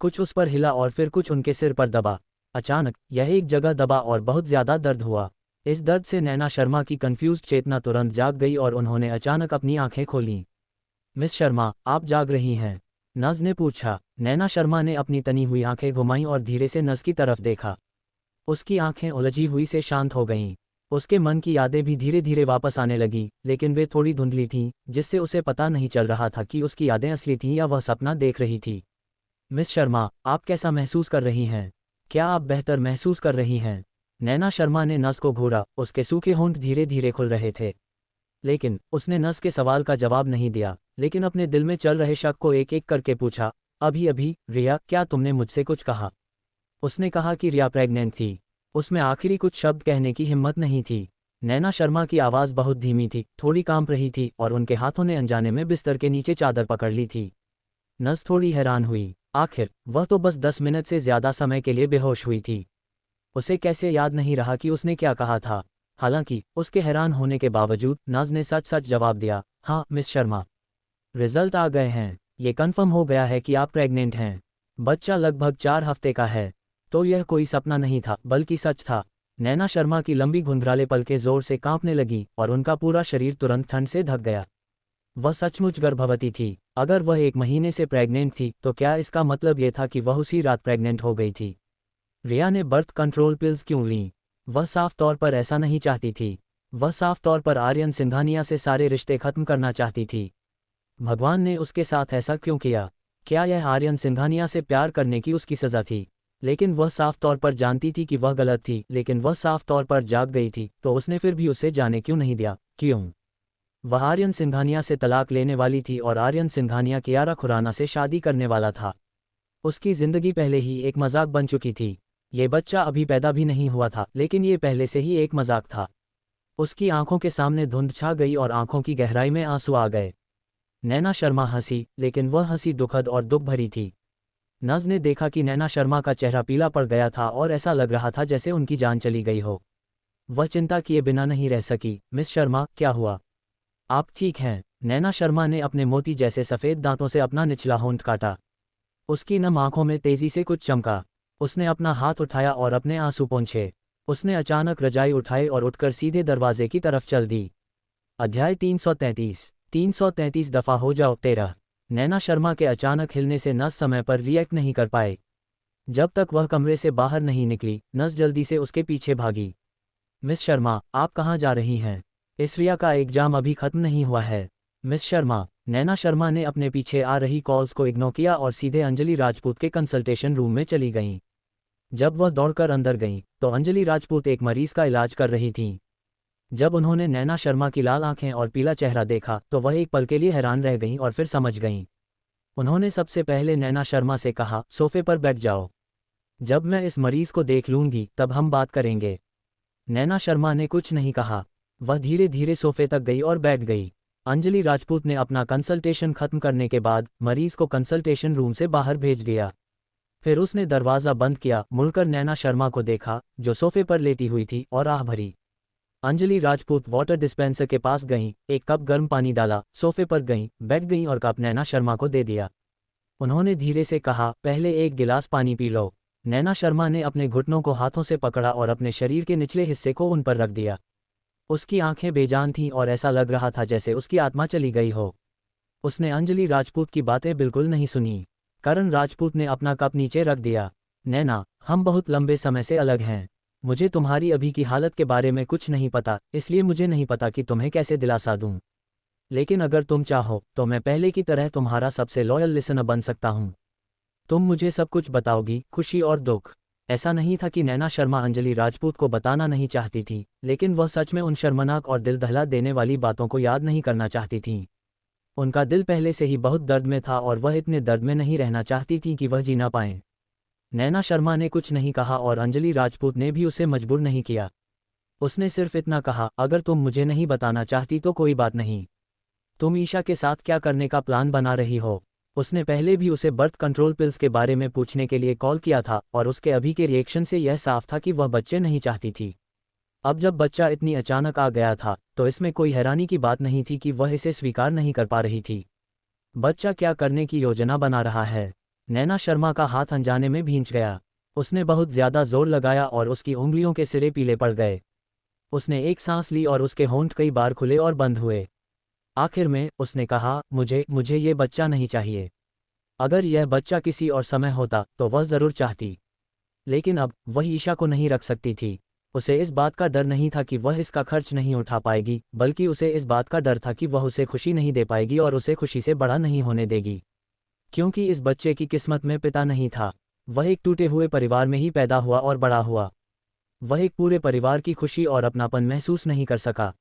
S1: कुछ उस पर हिला और फिर कुछ उनके सिर पर दबा। अचानक यह एक जगह दबा और बहुत ज़्यादा दर्द हुआ। इस दर्द से नैना शर्मा की कंफ्यूज्ड चेतना तुरंत जाग गई और उन्होंने अचानक अपनी आंखें खोलीं। मिस शर्मा, आप जाग रही हैं? नज ने पूछा। नैना शर्मा ने अपनी तनी हुई आंखें घुमाईं और धीरे से नज की तरफ देखा। उसकी आंखें उलझी हुई से शांत हो गईं। उसके मन की यादें भी धीरे धीरे वापस आने लगीं, लेकिन वे थोड़ी धुंधली थीं, जिससे उसे पता नहीं चल रहा था कि उसकी यादें असली थीं या वह सपना देख रही थी। मिस शर्मा, आप कैसा महसूस कर रही हैं? क्या आप बेहतर महसूस कर रही हैं? नैना शर्मा ने नस को घूरा, उसके सूखे होंठ धीरे धीरे खुल रहे थे। लेकिन उसने नस के सवाल का जवाब नहीं दिया, लेकिन अपने दिल में चल रहे शक को एक एक करके पूछा, अभी अभी रिया, क्या तुमने मुझसे कुछ कहा? उसने कहा कि रिया प्रेग्नेंट थी। उसमें आखिरी कुछ शब्द कहने की हिम्मत नहीं थी। नैना शर्मा की आवाज़ बहुत धीमी थी, थोड़ी कांप रही थी और उनके हाथों ने अनजाने में बिस्तर के नीचे चादर पकड़ ली थी। नस थोड़ी हैरान हुई। आखिर वह तो बस 10 मिनट से ज़्यादा समय के लिए बेहोश हुई थी। उसे कैसे याद नहीं रहा कि उसने क्या कहा था? हालांकि उसके हैरान होने के बावजूद नज ने सच सच जवाब दिया, हाँ मिस शर्मा, रिजल्ट आ गए हैं। ये कन्फर्म हो गया है कि आप प्रेग्नेंट हैं। बच्चा लगभग 4 हफ्ते का है। तो यह कोई सपना नहीं था, बल्कि सच था। नैना शर्मा की लंबी घुंघराले पलकें जोर से कांपने लगी और उनका पूरा शरीर तुरंत ठंड से ढक गया। वह सचमुच गर्भवती थी। अगर वह 1 महीने से प्रेग्नेंट थी तो क्या इसका मतलब ये था कि वह उसी रात प्रेग्नेंट हो गई थी? रिया ने बर्थ कंट्रोल पिल्स क्यों लीं? वह साफ तौर पर ऐसा नहीं चाहती थी। वह साफ तौर पर आर्यन सिंघानिया से सारे रिश्ते खत्म करना चाहती थी। भगवान ने उसके साथ ऐसा क्यों किया? क्या यह आर्यन सिंघानिया से प्यार करने की उसकी सज़ा थी? लेकिन वह साफ तौर पर जानती थी कि वह गलत थी, लेकिन वह साफ तौर पर जाग गई थी, तो उसने फिर भी उसे जाने क्यों नहीं दिया? क्यों? वह आर्यन सिंघानिया से तलाक लेने वाली थी और आर्यन सिंघानिया कियारा खुराना से शादी करने वाला था। उसकी जिंदगी पहले ही एक मजाक बन चुकी थी। ये बच्चा अभी पैदा भी नहीं हुआ था, लेकिन ये पहले से ही एक मजाक था। उसकी आंखों के सामने धुंध छा गई और आंखों की गहराई में आंसू आ गए। नैना शर्मा हंसी, लेकिन वह हंसी दुखद और दुख भरी थी। नज ने देखा कि नैना शर्मा का चेहरा पीला पड़ गया था और ऐसा लग रहा था जैसे उनकी जान चली गई हो। वह चिंता किए बिना नहीं रह सकी। मिस शर्मा, क्या हुआ? आप ठीक हैं? नैना शर्मा ने अपने मोती जैसे सफ़ेद दांतों से अपना निचला होंठ काटा। उसकी नम आंखों में तेजी से कुछ चमका। उसने अपना हाथ उठाया और अपने आंसू पोंछे। उसने अचानक रजाई उठाई और उठकर सीधे दरवाजे की तरफ चल दी। अध्याय 333 दफ़ा हो जाओ 13। नैना शर्मा के अचानक हिलने से नस समय पर रिएक्ट नहीं कर पाए। जब तक वह कमरे से बाहर नहीं निकली, नस जल्दी से उसके पीछे भागी। मिस शर्मा, आप कहाँ जा रही हैं? इसरिया का एग्जाम अभी खत्म नहीं हुआ है। मिस शर्मा। नैना शर्मा ने अपने पीछे आ रही कॉल्स को इग्नोर किया और सीधे अंजलि राजपूत के कंसल्टेशन रूम में चली गईं। जब वह दौड़कर अंदर गईं, तो अंजलि राजपूत एक मरीज का इलाज कर रही थीं। जब उन्होंने नैना शर्मा की लाल आंखें और पीला चेहरा देखा, तो वह एक पल के लिए हैरान रह गईं और फिर समझ गईं। उन्होंने सबसे पहले नैना शर्मा से कहा, सोफे पर बैठ जाओ। जब मैं इस मरीज को देख लूंगी तब हम बात करेंगे। नैना शर्मा ने कुछ नहीं कहा। वह धीरे धीरे सोफे तक गई और बैठ गई। अंजलि राजपूत ने अपना कंसल्टेशन खत्म करने के बाद मरीज को कंसल्टेशन रूम से बाहर भेज दिया। फिर उसने दरवाज़ा बंद किया, मुड़कर नैना शर्मा को देखा, जो सोफे पर लेटी हुई थी, और आह भरी। अंजलि राजपूत वाटर डिस्पेंसर के पास गईं, एक कप गर्म पानी डाला, सोफे पर गईं, बैठ गईं और कप नैना शर्मा को दे दिया। उन्होंने धीरे से कहा, पहले एक गिलास पानी पी लो। नैना शर्मा ने अपने घुटनों को हाथों से पकड़ा और अपने शरीर के निचले हिस्से को उन पर रख दिया। उसकी आंखें बेजान थीं और ऐसा लग रहा था जैसे उसकी आत्मा चली गई हो। उसने अंजलि राजपूत की बातें बिल्कुल नहीं सुनी। करण राजपूत ने अपना कप नीचे रख दिया। नैना, हम बहुत लंबे समय से अलग हैं। मुझे तुम्हारी अभी की हालत के बारे में कुछ नहीं पता, इसलिए मुझे नहीं पता कि तुम्हें कैसे दिलासा दूं। लेकिन अगर तुम चाहो तो मैं पहले की तरह तुम्हारा सबसे लॉयल लिसनर बन सकता हूं। तुम मुझे सब कुछ बताओगी, खुशी और दुख। ऐसा नहीं था कि नैना शर्मा अंजलि राजपूत को बताना नहीं चाहती थी, लेकिन वह सच में उन शर्मनाक और दिल दहला देने वाली बातों को याद नहीं करना चाहती थीं। उनका दिल पहले से ही बहुत दर्द में था और वह इतने दर्द में नहीं रहना चाहती थीं कि वह जी ना पाएं। नैना शर्मा ने कुछ नहीं कहा और अंजलि राजपूत ने भी उसे मजबूर नहीं किया। उसने सिर्फ इतना कहा, अगर तुम मुझे नहीं बताना चाहती तो कोई बात नहीं। तुम ईशा के साथ क्या करने का प्लान बना रही हो? उसने पहले भी उसे बर्थ कंट्रोल पिल्स के बारे में पूछने के लिए कॉल किया था और उसके अभी के रिएक्शन से यह साफ था कि वह बच्चे नहीं चाहती थी। अब जब बच्चा इतनी अचानक आ गया था, तो इसमें कोई हैरानी की बात नहीं थी कि वह इसे स्वीकार नहीं कर पा रही थी। बच्चा क्या करने की योजना बना रहा है? नैना शर्मा का हाथ अनजाने में भींच गया। उसने बहुत ज्यादा जोर लगाया और उसकी उंगलियों के सिरे पीले पड़ गए। उसने एक सांस ली और उसके होंठ कई बार खुले और बंद हुए। आखिर में उसने कहा, मुझे ये बच्चा नहीं चाहिए। अगर यह बच्चा किसी और समय होता तो वह जरूर चाहती, लेकिन अब वह ईशा को नहीं रख सकती थी। उसे इस बात का डर नहीं था कि वह इसका खर्च नहीं उठा पाएगी, बल्कि उसे इस बात का डर था कि वह उसे खुशी नहीं दे पाएगी और उसे खुशी से बड़ा नहीं होने देगी। क्योंकि इस बच्चे की किस्मत में पिता नहीं था। वह एक टूटे हुए परिवार में ही पैदा हुआ और बड़ा हुआ। वह एक पूरे परिवार की खुशी और अपनापन महसूस नहीं कर सका।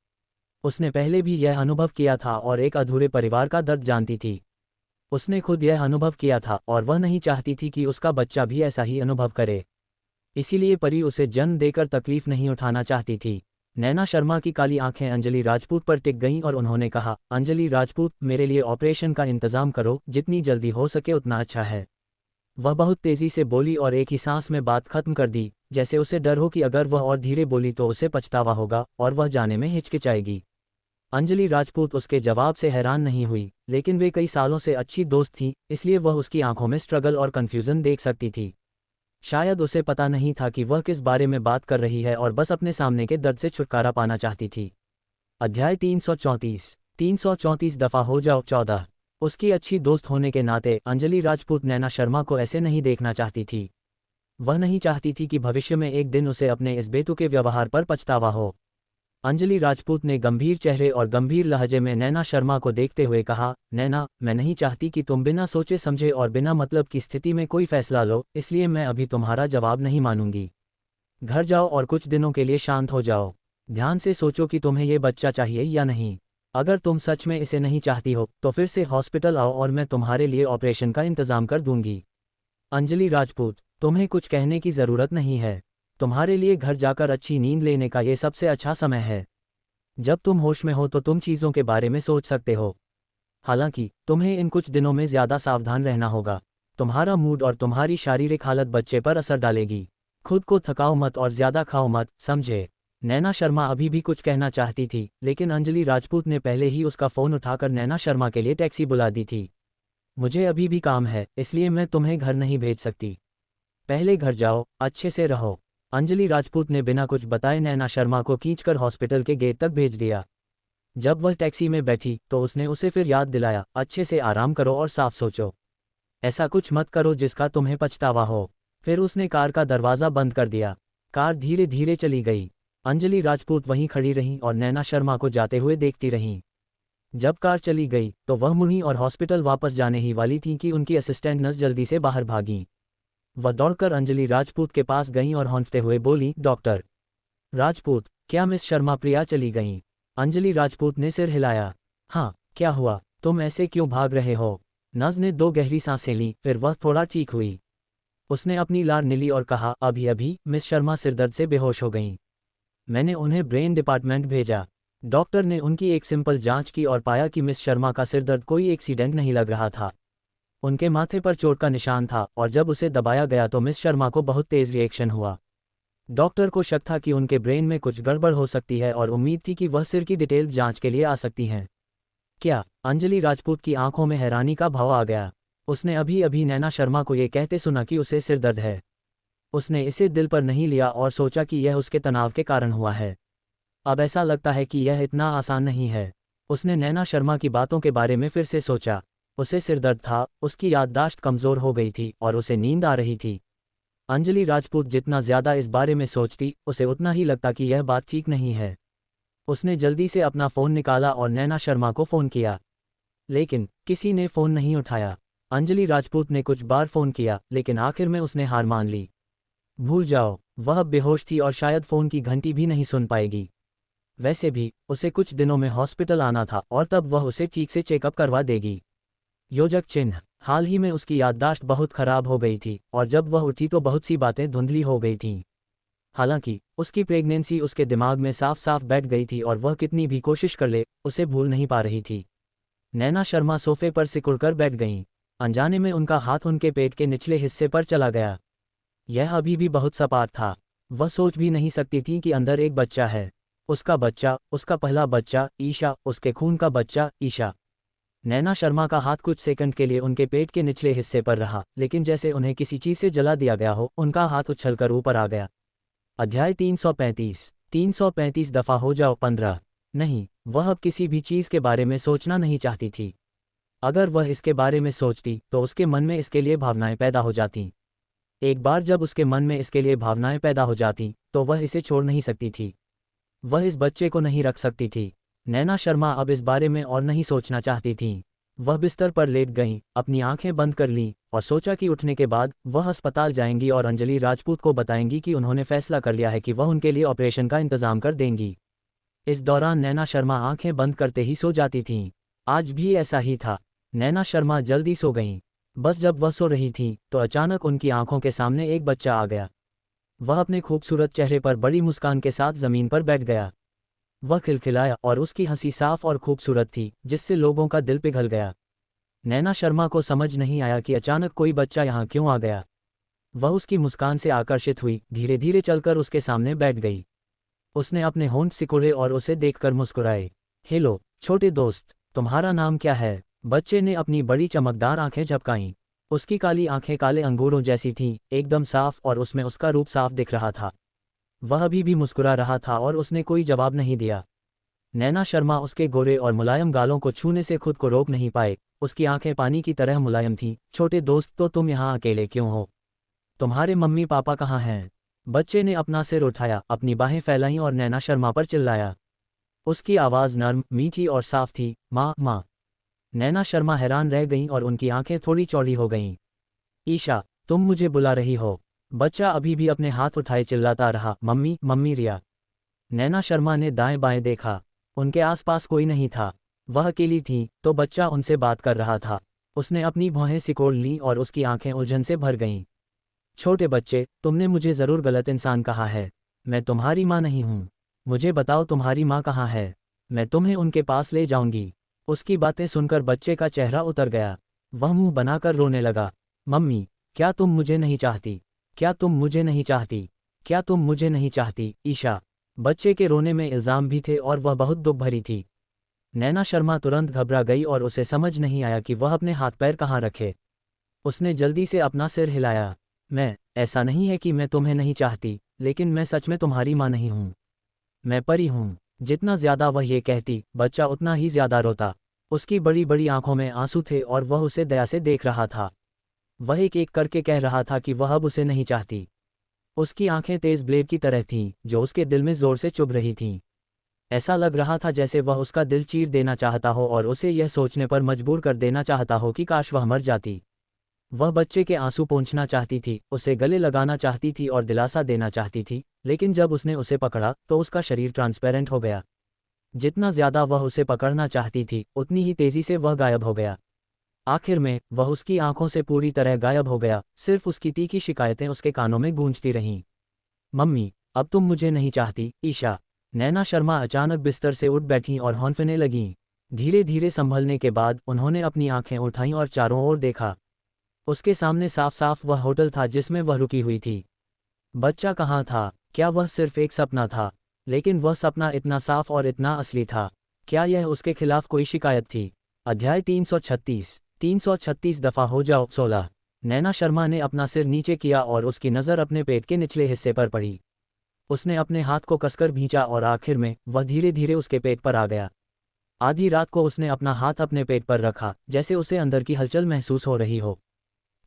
S1: उसने पहले भी यह अनुभव किया था और एक अधूरे परिवार का दर्द जानती थी। उसने खुद यह अनुभव किया था और वह नहीं चाहती थी कि उसका बच्चा भी ऐसा ही अनुभव करे। इसीलिए परी उसे जन्म देकर तकलीफ नहीं उठाना चाहती थी। नैना शर्मा की काली आंखें अंजलि राजपूत पर टिक गईं और उन्होंने कहा, अंजलि राजपूत, मेरे लिए ऑपरेशन का इंतजाम करो, जितनी जल्दी हो सके उतना अच्छा है। वह बहुत तेजी से बोली और एक ही सांस में बात खत्म कर दी, जैसे उसे डर हो कि अगर वह और धीरे बोली तो उसे पछतावा होगा और वह जाने में हिचकिचाएगी। अंजलि राजपूत उसके जवाब से हैरान नहीं हुई, लेकिन वे कई सालों से अच्छी दोस्त थीं, इसलिए वह उसकी आंखों में स्ट्रगल और कन्फ्यूजन देख सकती थी। शायद उसे पता नहीं था कि वह किस बारे में बात कर रही है और बस अपने सामने के दर्द से छुटकारा पाना चाहती थी। अध्याय 334 दफ़ा हो जाओ 14। उसकी अच्छी दोस्त होने के नाते अंजलि राजपूत नैना शर्मा को ऐसे नहीं देखना चाहती थी। वह नहीं चाहती थी कि भविष्य में एक दिन उसे अपने इस बेतुके व्यवहार पर पछतावा हो। अंजलि राजपूत ने गंभीर चेहरे और गंभीर लहजे में नैना शर्मा को देखते हुए कहा, नैना, मैं नहीं चाहती कि तुम बिना सोचे समझे और बिना मतलब की स्थिति में कोई फैसला लो, इसलिए मैं अभी तुम्हारा जवाब नहीं मानूंगी। घर जाओ और कुछ दिनों के लिए शांत हो जाओ। ध्यान से सोचो कि तुम्हें ये बच्चा चाहिए या नहीं। अगर तुम सच में इसे नहीं चाहती हो तो फिर से हॉस्पिटल आओ और मैं तुम्हारे लिए ऑपरेशन का इंतजाम कर दूंगी। अंजलि राजपूत, तुम्हें कुछ कहने की ज़रूरत नहीं है। तुम्हारे लिए घर जाकर अच्छी नींद लेने का ये सबसे अच्छा समय है। जब तुम होश में हो तो तुम चीज़ों के बारे में सोच सकते हो। हालांकि तुम्हें इन कुछ दिनों में ज़्यादा सावधान रहना होगा। तुम्हारा मूड और तुम्हारी शारीरिक हालत बच्चे पर असर डालेगी। खुद को थकाओ मत और ज़्यादा खाओ मत, समझे? नैना शर्मा अभी भी कुछ कहना चाहती थी, लेकिन अंजलि राजपूत ने पहले ही उसका फ़ोन उठाकर नैना शर्मा के लिए टैक्सी बुला दी थी। मुझे अभी भी काम है, इसलिए मैं तुम्हें घर नहीं भेज सकती। पहले घर जाओ, अच्छे से रहो। अंजलि राजपूत ने बिना कुछ बताए नैना शर्मा को खींचकर हॉस्पिटल के गेट तक भेज दिया। जब वह टैक्सी में बैठी तो उसने उसे फिर याद दिलाया, अच्छे से आराम करो और साफ सोचो। ऐसा कुछ मत करो जिसका तुम्हें पछतावा हो। फिर उसने कार का दरवाज़ा बंद कर दिया। कार धीरे धीरे चली गई। अंजलि राजपूत वहीं खड़ी रहीं और नैना शर्मा को जाते हुए देखती रहीं। जब कार चली गई तो वह मुड़ी और हॉस्पिटल वापस जाने ही वाली थी कि उनकी असिस्टेंट नर्स जल्दी से बाहर भागी। वह दौड़कर अंजलि राजपूत के पास गईं और हौंकते हुए बोली, डॉक्टर राजपूत, क्या मिस शर्मा प्रिया चली गईं? अंजलि राजपूत ने सिर हिलाया। हाँ, क्या हुआ? तुम ऐसे क्यों भाग रहे हो? नर्स ने 2 गहरी सांसें लीं, फिर वह थोड़ा ठीक हुई। उसने अपनी लार निली और कहा, अभी अभी मिस शर्मा सिरदर्द से बेहोश हो गईं। मैंने उन्हें ब्रेन डिपार्टमेंट भेजा। डॉक्टर ने उनकी एक सिंपल जांच की और पाया कि मिस शर्मा का सिरदर्द कोई एक्सीडेंट नहीं लग रहा था। उनके माथे पर चोट का निशान था और जब उसे दबाया गया तो मिस शर्मा को बहुत तेज रिएक्शन हुआ। डॉक्टर को शक था कि उनके ब्रेन में कुछ गड़बड़ हो सकती है और उम्मीद थी कि वह सिर की डिटेल जांच के लिए आ सकती हैं। क्या? अंजलि राजपूत की आंखों में हैरानी का भाव आ गया। उसने अभी अभी नैना शर्मा को ये कहते सुना कि उसे सिर दर्द है। उसने इसे दिल पर नहीं लिया और सोचा कि यह उसके तनाव के कारण हुआ है। अब ऐसा लगता है कि यह इतना आसान नहीं है। उसने नैना शर्मा की बातों के बारे में फिर से सोचा। उसे सिरदर्द था, उसकी याददाश्त कमज़ोर हो गई थी और उसे नींद आ रही थी। अंजलि राजपूत जितना ज़्यादा इस बारे में सोचती, उसे उतना ही लगता कि यह बात ठीक नहीं है। उसने जल्दी से अपना फ़ोन निकाला और नैना शर्मा को फ़ोन किया, लेकिन किसी ने फ़ोन नहीं उठाया। अंजलि राजपूत ने कुछ बार फ़ोन किया, लेकिन आखिर में उसने हार मान ली। भूल जाओ, वह बेहोश थी और शायद फ़ोन की घंटी भी नहीं सुन पाएगी। वैसे भी उसे कुछ दिनों में हॉस्पिटल आना था और तब वह उसे ठीक से चेकअप करवा देगी। योजक चिन्ह। हाल ही में उसकी याददाश्त बहुत खराब हो गई थी और जब वह उठी तो बहुत सी बातें धुंधली हो गई थीं। हालांकि उसकी प्रेगनेंसी उसके दिमाग में साफ साफ बैठ गई थी और वह कितनी भी कोशिश कर ले, उसे भूल नहीं पा रही थी। नैना शर्मा सोफे पर सिकुड़कर बैठ गईं। अनजाने में उनका हाथ उनके पेट के निचले हिस्से पर चला गया। यह अभी भी बहुत सपाट था। वह सोच भी नहीं सकती थी कि अंदर एक बच्चा है। उसका बच्चा, उसका पहला बच्चा, ईशा, उसके खून का बच्चा, ईशा। नैना शर्मा का हाथ कुछ सेकंड के लिए उनके पेट के निचले हिस्से पर रहा, लेकिन जैसे उन्हें किसी चीज़ से जला दिया गया हो, उनका हाथ उछलकर ऊपर आ गया। अध्याय 335। 335 दफ़ा हो जाओ 15। नहीं, वह अब किसी भी चीज़ के बारे में सोचना नहीं चाहती थी। अगर वह इसके बारे में सोचती तो उसके मन में इसके लिए भावनाएं पैदा हो जातीं। एक बार जब उसके मन में इसके लिए भावनाएं पैदा हो जातीं तो वह इसे छोड़ नहीं सकती थी। वह इस बच्चे को नहीं रख सकती थी। नैना शर्मा अब इस बारे में और नहीं सोचना चाहती थीं। वह बिस्तर पर लेट गईं, अपनी आंखें बंद कर लीं और सोचा कि उठने के बाद वह अस्पताल जाएंगी और अंजलि राजपूत को बताएंगी कि उन्होंने फैसला कर लिया है कि वह उनके लिए ऑपरेशन का इंतजाम कर देंगी। इस दौरान नैना शर्मा आंखें बंद करते ही सो जाती थीं। आज भी ऐसा ही था। नैना शर्मा जल्दी सो गईं। बस जब वह सो रही थीं तो अचानक उनकी आंखों के सामने एक बच्चा आ गया। वह अपने खूबसूरत चेहरे पर बड़ी मुस्कान के साथ ज़मीन पर बैठ गया। वह खिलखिलाया और उसकी हंसी साफ और खूबसूरत थी, जिससे लोगों का दिल पिघल गया। नैना शर्मा को समझ नहीं आया कि अचानक कोई बच्चा यहाँ क्यों आ गया। वह उसकी मुस्कान से आकर्षित हुई, धीरे धीरे चलकर उसके सामने बैठ गई। उसने अपने होंठ सिकोड़े और उसे देखकर मुस्कुराए। हेलो छोटे दोस्त, तुम्हारा नाम क्या है? बच्चे ने अपनी बड़ी चमकदार आंखें झपकाईं। उसकी काली आंखें काले अंगूरों जैसी थीं, एकदम साफ, और उसमें उसका रूप साफ दिख रहा था। वह अभी भी मुस्कुरा रहा था और उसने कोई जवाब नहीं दिया। नैना शर्मा उसके गोरे और मुलायम गालों को छूने से खुद को रोक नहीं पाए। उसकी आंखें पानी की तरह मुलायम थीं। छोटे दोस्त, तो तुम यहाँ अकेले क्यों हो? तुम्हारे मम्मी पापा कहाँ हैं? बच्चे ने अपना सिर उठाया, अपनी बाहें फैलाईं और नैना शर्मा पर चिल्लाया। उसकी आवाज़ नर्म, मीठी और साफ थी, माँ माँ। नैना शर्मा हैरान रह गईं और उनकी आंखें थोड़ी चौड़ी हो गईं। ईशा, तुम मुझे बुला रही हो? बच्चा अभी भी अपने हाथ उठाए चिल्लाता रहा, मम्मी मम्मी रिया। नैना शर्मा ने दाएं बाएं देखा। उनके आसपास कोई नहीं था। वह अकेली थी, तो बच्चा उनसे बात कर रहा था। उसने अपनी भौहें सिकोड़ लीं और उसकी आंखें उलझन से भर गईं। छोटे बच्चे, तुमने मुझे ज़रूर गलत इंसान कहा है। मैं तुम्हारी माँ नहीं हूँ। मुझे बताओ तुम्हारी माँ कहाँ है? मैं तुम्हें उनके पास ले जाऊंगी। उसकी बातें सुनकर बच्चे का चेहरा उतर गया। वह मुंह बनाकर रोने लगा। मम्मी, क्या तुम मुझे नहीं चाहती? क्या तुम मुझे नहीं चाहती? क्या तुम मुझे नहीं चाहती? ईशा। बच्चे के रोने में इल्ज़ाम भी थे और वह बहुत दुख भरी थी। नैना शर्मा तुरंत घबरा गई और उसे समझ नहीं आया कि वह अपने हाथ पैर कहाँ रखे। उसने जल्दी से अपना सिर हिलाया। ऐसा नहीं है कि मैं तुम्हें नहीं चाहती, लेकिन मैं सच में तुम्हारी माँ नहीं हूँ। मैं परी हूँ। जितना ज़्यादा वह ये कहती, बच्चा उतना ही ज़्यादा रोता। उसकी बड़ी बड़ी आंखों में आंसू थे और वह उसे दया से देख रहा था। वह एक एक करके कह रहा था कि वह अब उसे नहीं चाहती। उसकी आंखें तेज ब्लेड की तरह थीं, जो उसके दिल में जोर से चुभ रही थीं। ऐसा लग रहा था जैसे वह उसका दिल चीर देना चाहता हो और उसे यह सोचने पर मजबूर कर देना चाहता हो कि काश वह मर जाती। वह बच्चे के आंसू पोंछना चाहती थी, उसे गले लगाना चाहती थी और दिलासा देना चाहती थी, लेकिन जब उसने उसे पकड़ा तो उसका शरीर ट्रांसपेरेंट हो गया। जितना ज़्यादा वह उसे पकड़ना चाहती थी, उतनी ही तेज़ी से वह गायब हो गया। आखिर में वह उसकी आंखों से पूरी तरह गायब हो गया, सिर्फ उसकी तीखी शिकायतें उसके कानों में गूंजती रहीं। मम्मी, अब तुम मुझे नहीं चाहती? ईशा। नैना शर्मा अचानक बिस्तर से उठ बैठीं और हौंफने लगीं। धीरे धीरे संभलने के बाद उन्होंने अपनी आंखें उठाईं और चारों ओर देखा। उसके सामने साफ साफ वह होटल था जिसमें वह रुकी हुई थी। बच्चा कहाँ था? क्या वह सिर्फ एक सपना था? लेकिन वह सपना इतना साफ और इतना असली था। क्या यह उसके खिलाफ कोई शिकायत थी? अध्याय 336 दफ़ा हो जाओ 16। नैना शर्मा ने अपना सिर नीचे किया और उसकी नज़र अपने पेट के निचले हिस्से पर पड़ी। उसने अपने हाथ को कसकर भींचा और आखिर में वह धीरे धीरे उसके पेट पर आ गया। आधी रात को उसने अपना हाथ अपने पेट पर रखा, जैसे उसे अंदर की हलचल महसूस हो रही हो।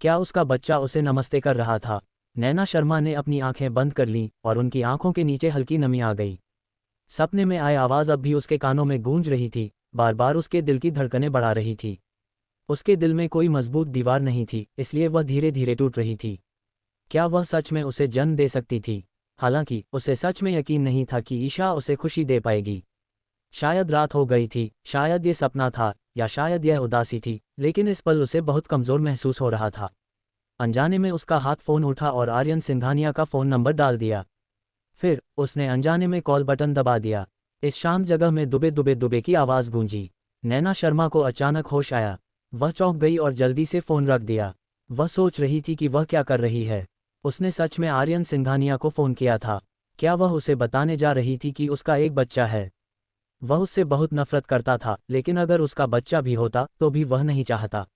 S1: क्या उसका बच्चा उसे नमस्ते कर रहा था? नैना शर्मा ने अपनी आंखें बंद कर लीं और उनकी आंखों के नीचे हल्की नमी आ गई। सपने में आए आवाज़ अब भी उसके कानों में गूंज रही थी, बार बार उसके दिल की धड़कनें बढ़ा रही थी। उसके दिल में कोई मजबूत दीवार नहीं थी, इसलिए वह धीरे धीरे टूट रही थी। क्या वह सच में उसे जन्म दे सकती थी? हालांकि उसे सच में यकीन नहीं था कि ईशा उसे खुशी दे पाएगी। शायद रात हो गई थी, शायद ये सपना था, या शायद यह उदासी थी, लेकिन इस पल उसे बहुत कमज़ोर महसूस हो रहा था। अनजाने में उसका हाथ फ़ोन उठा और आर्यन सिंघानिया का फ़ोन नंबर डाल दिया। फिर उसने अनजाने में कॉल बटन दबा दिया। इस शांत जगह में दुबे दुबे दुबे की आवाज़ गूंजी। नैना शर्मा को अचानक होश आया। वह चौंक गई और जल्दी से फ़ोन रख दिया। वह सोच रही थी कि वह क्या कर रही है। उसने सच में आर्यन सिंघानिया को फ़ोन किया था। क्या वह उसे बताने जा रही थी कि उसका एक बच्चा है? वह उससे बहुत नफरत करता था, लेकिन अगर उसका बच्चा भी होता तो भी वह नहीं चाहता।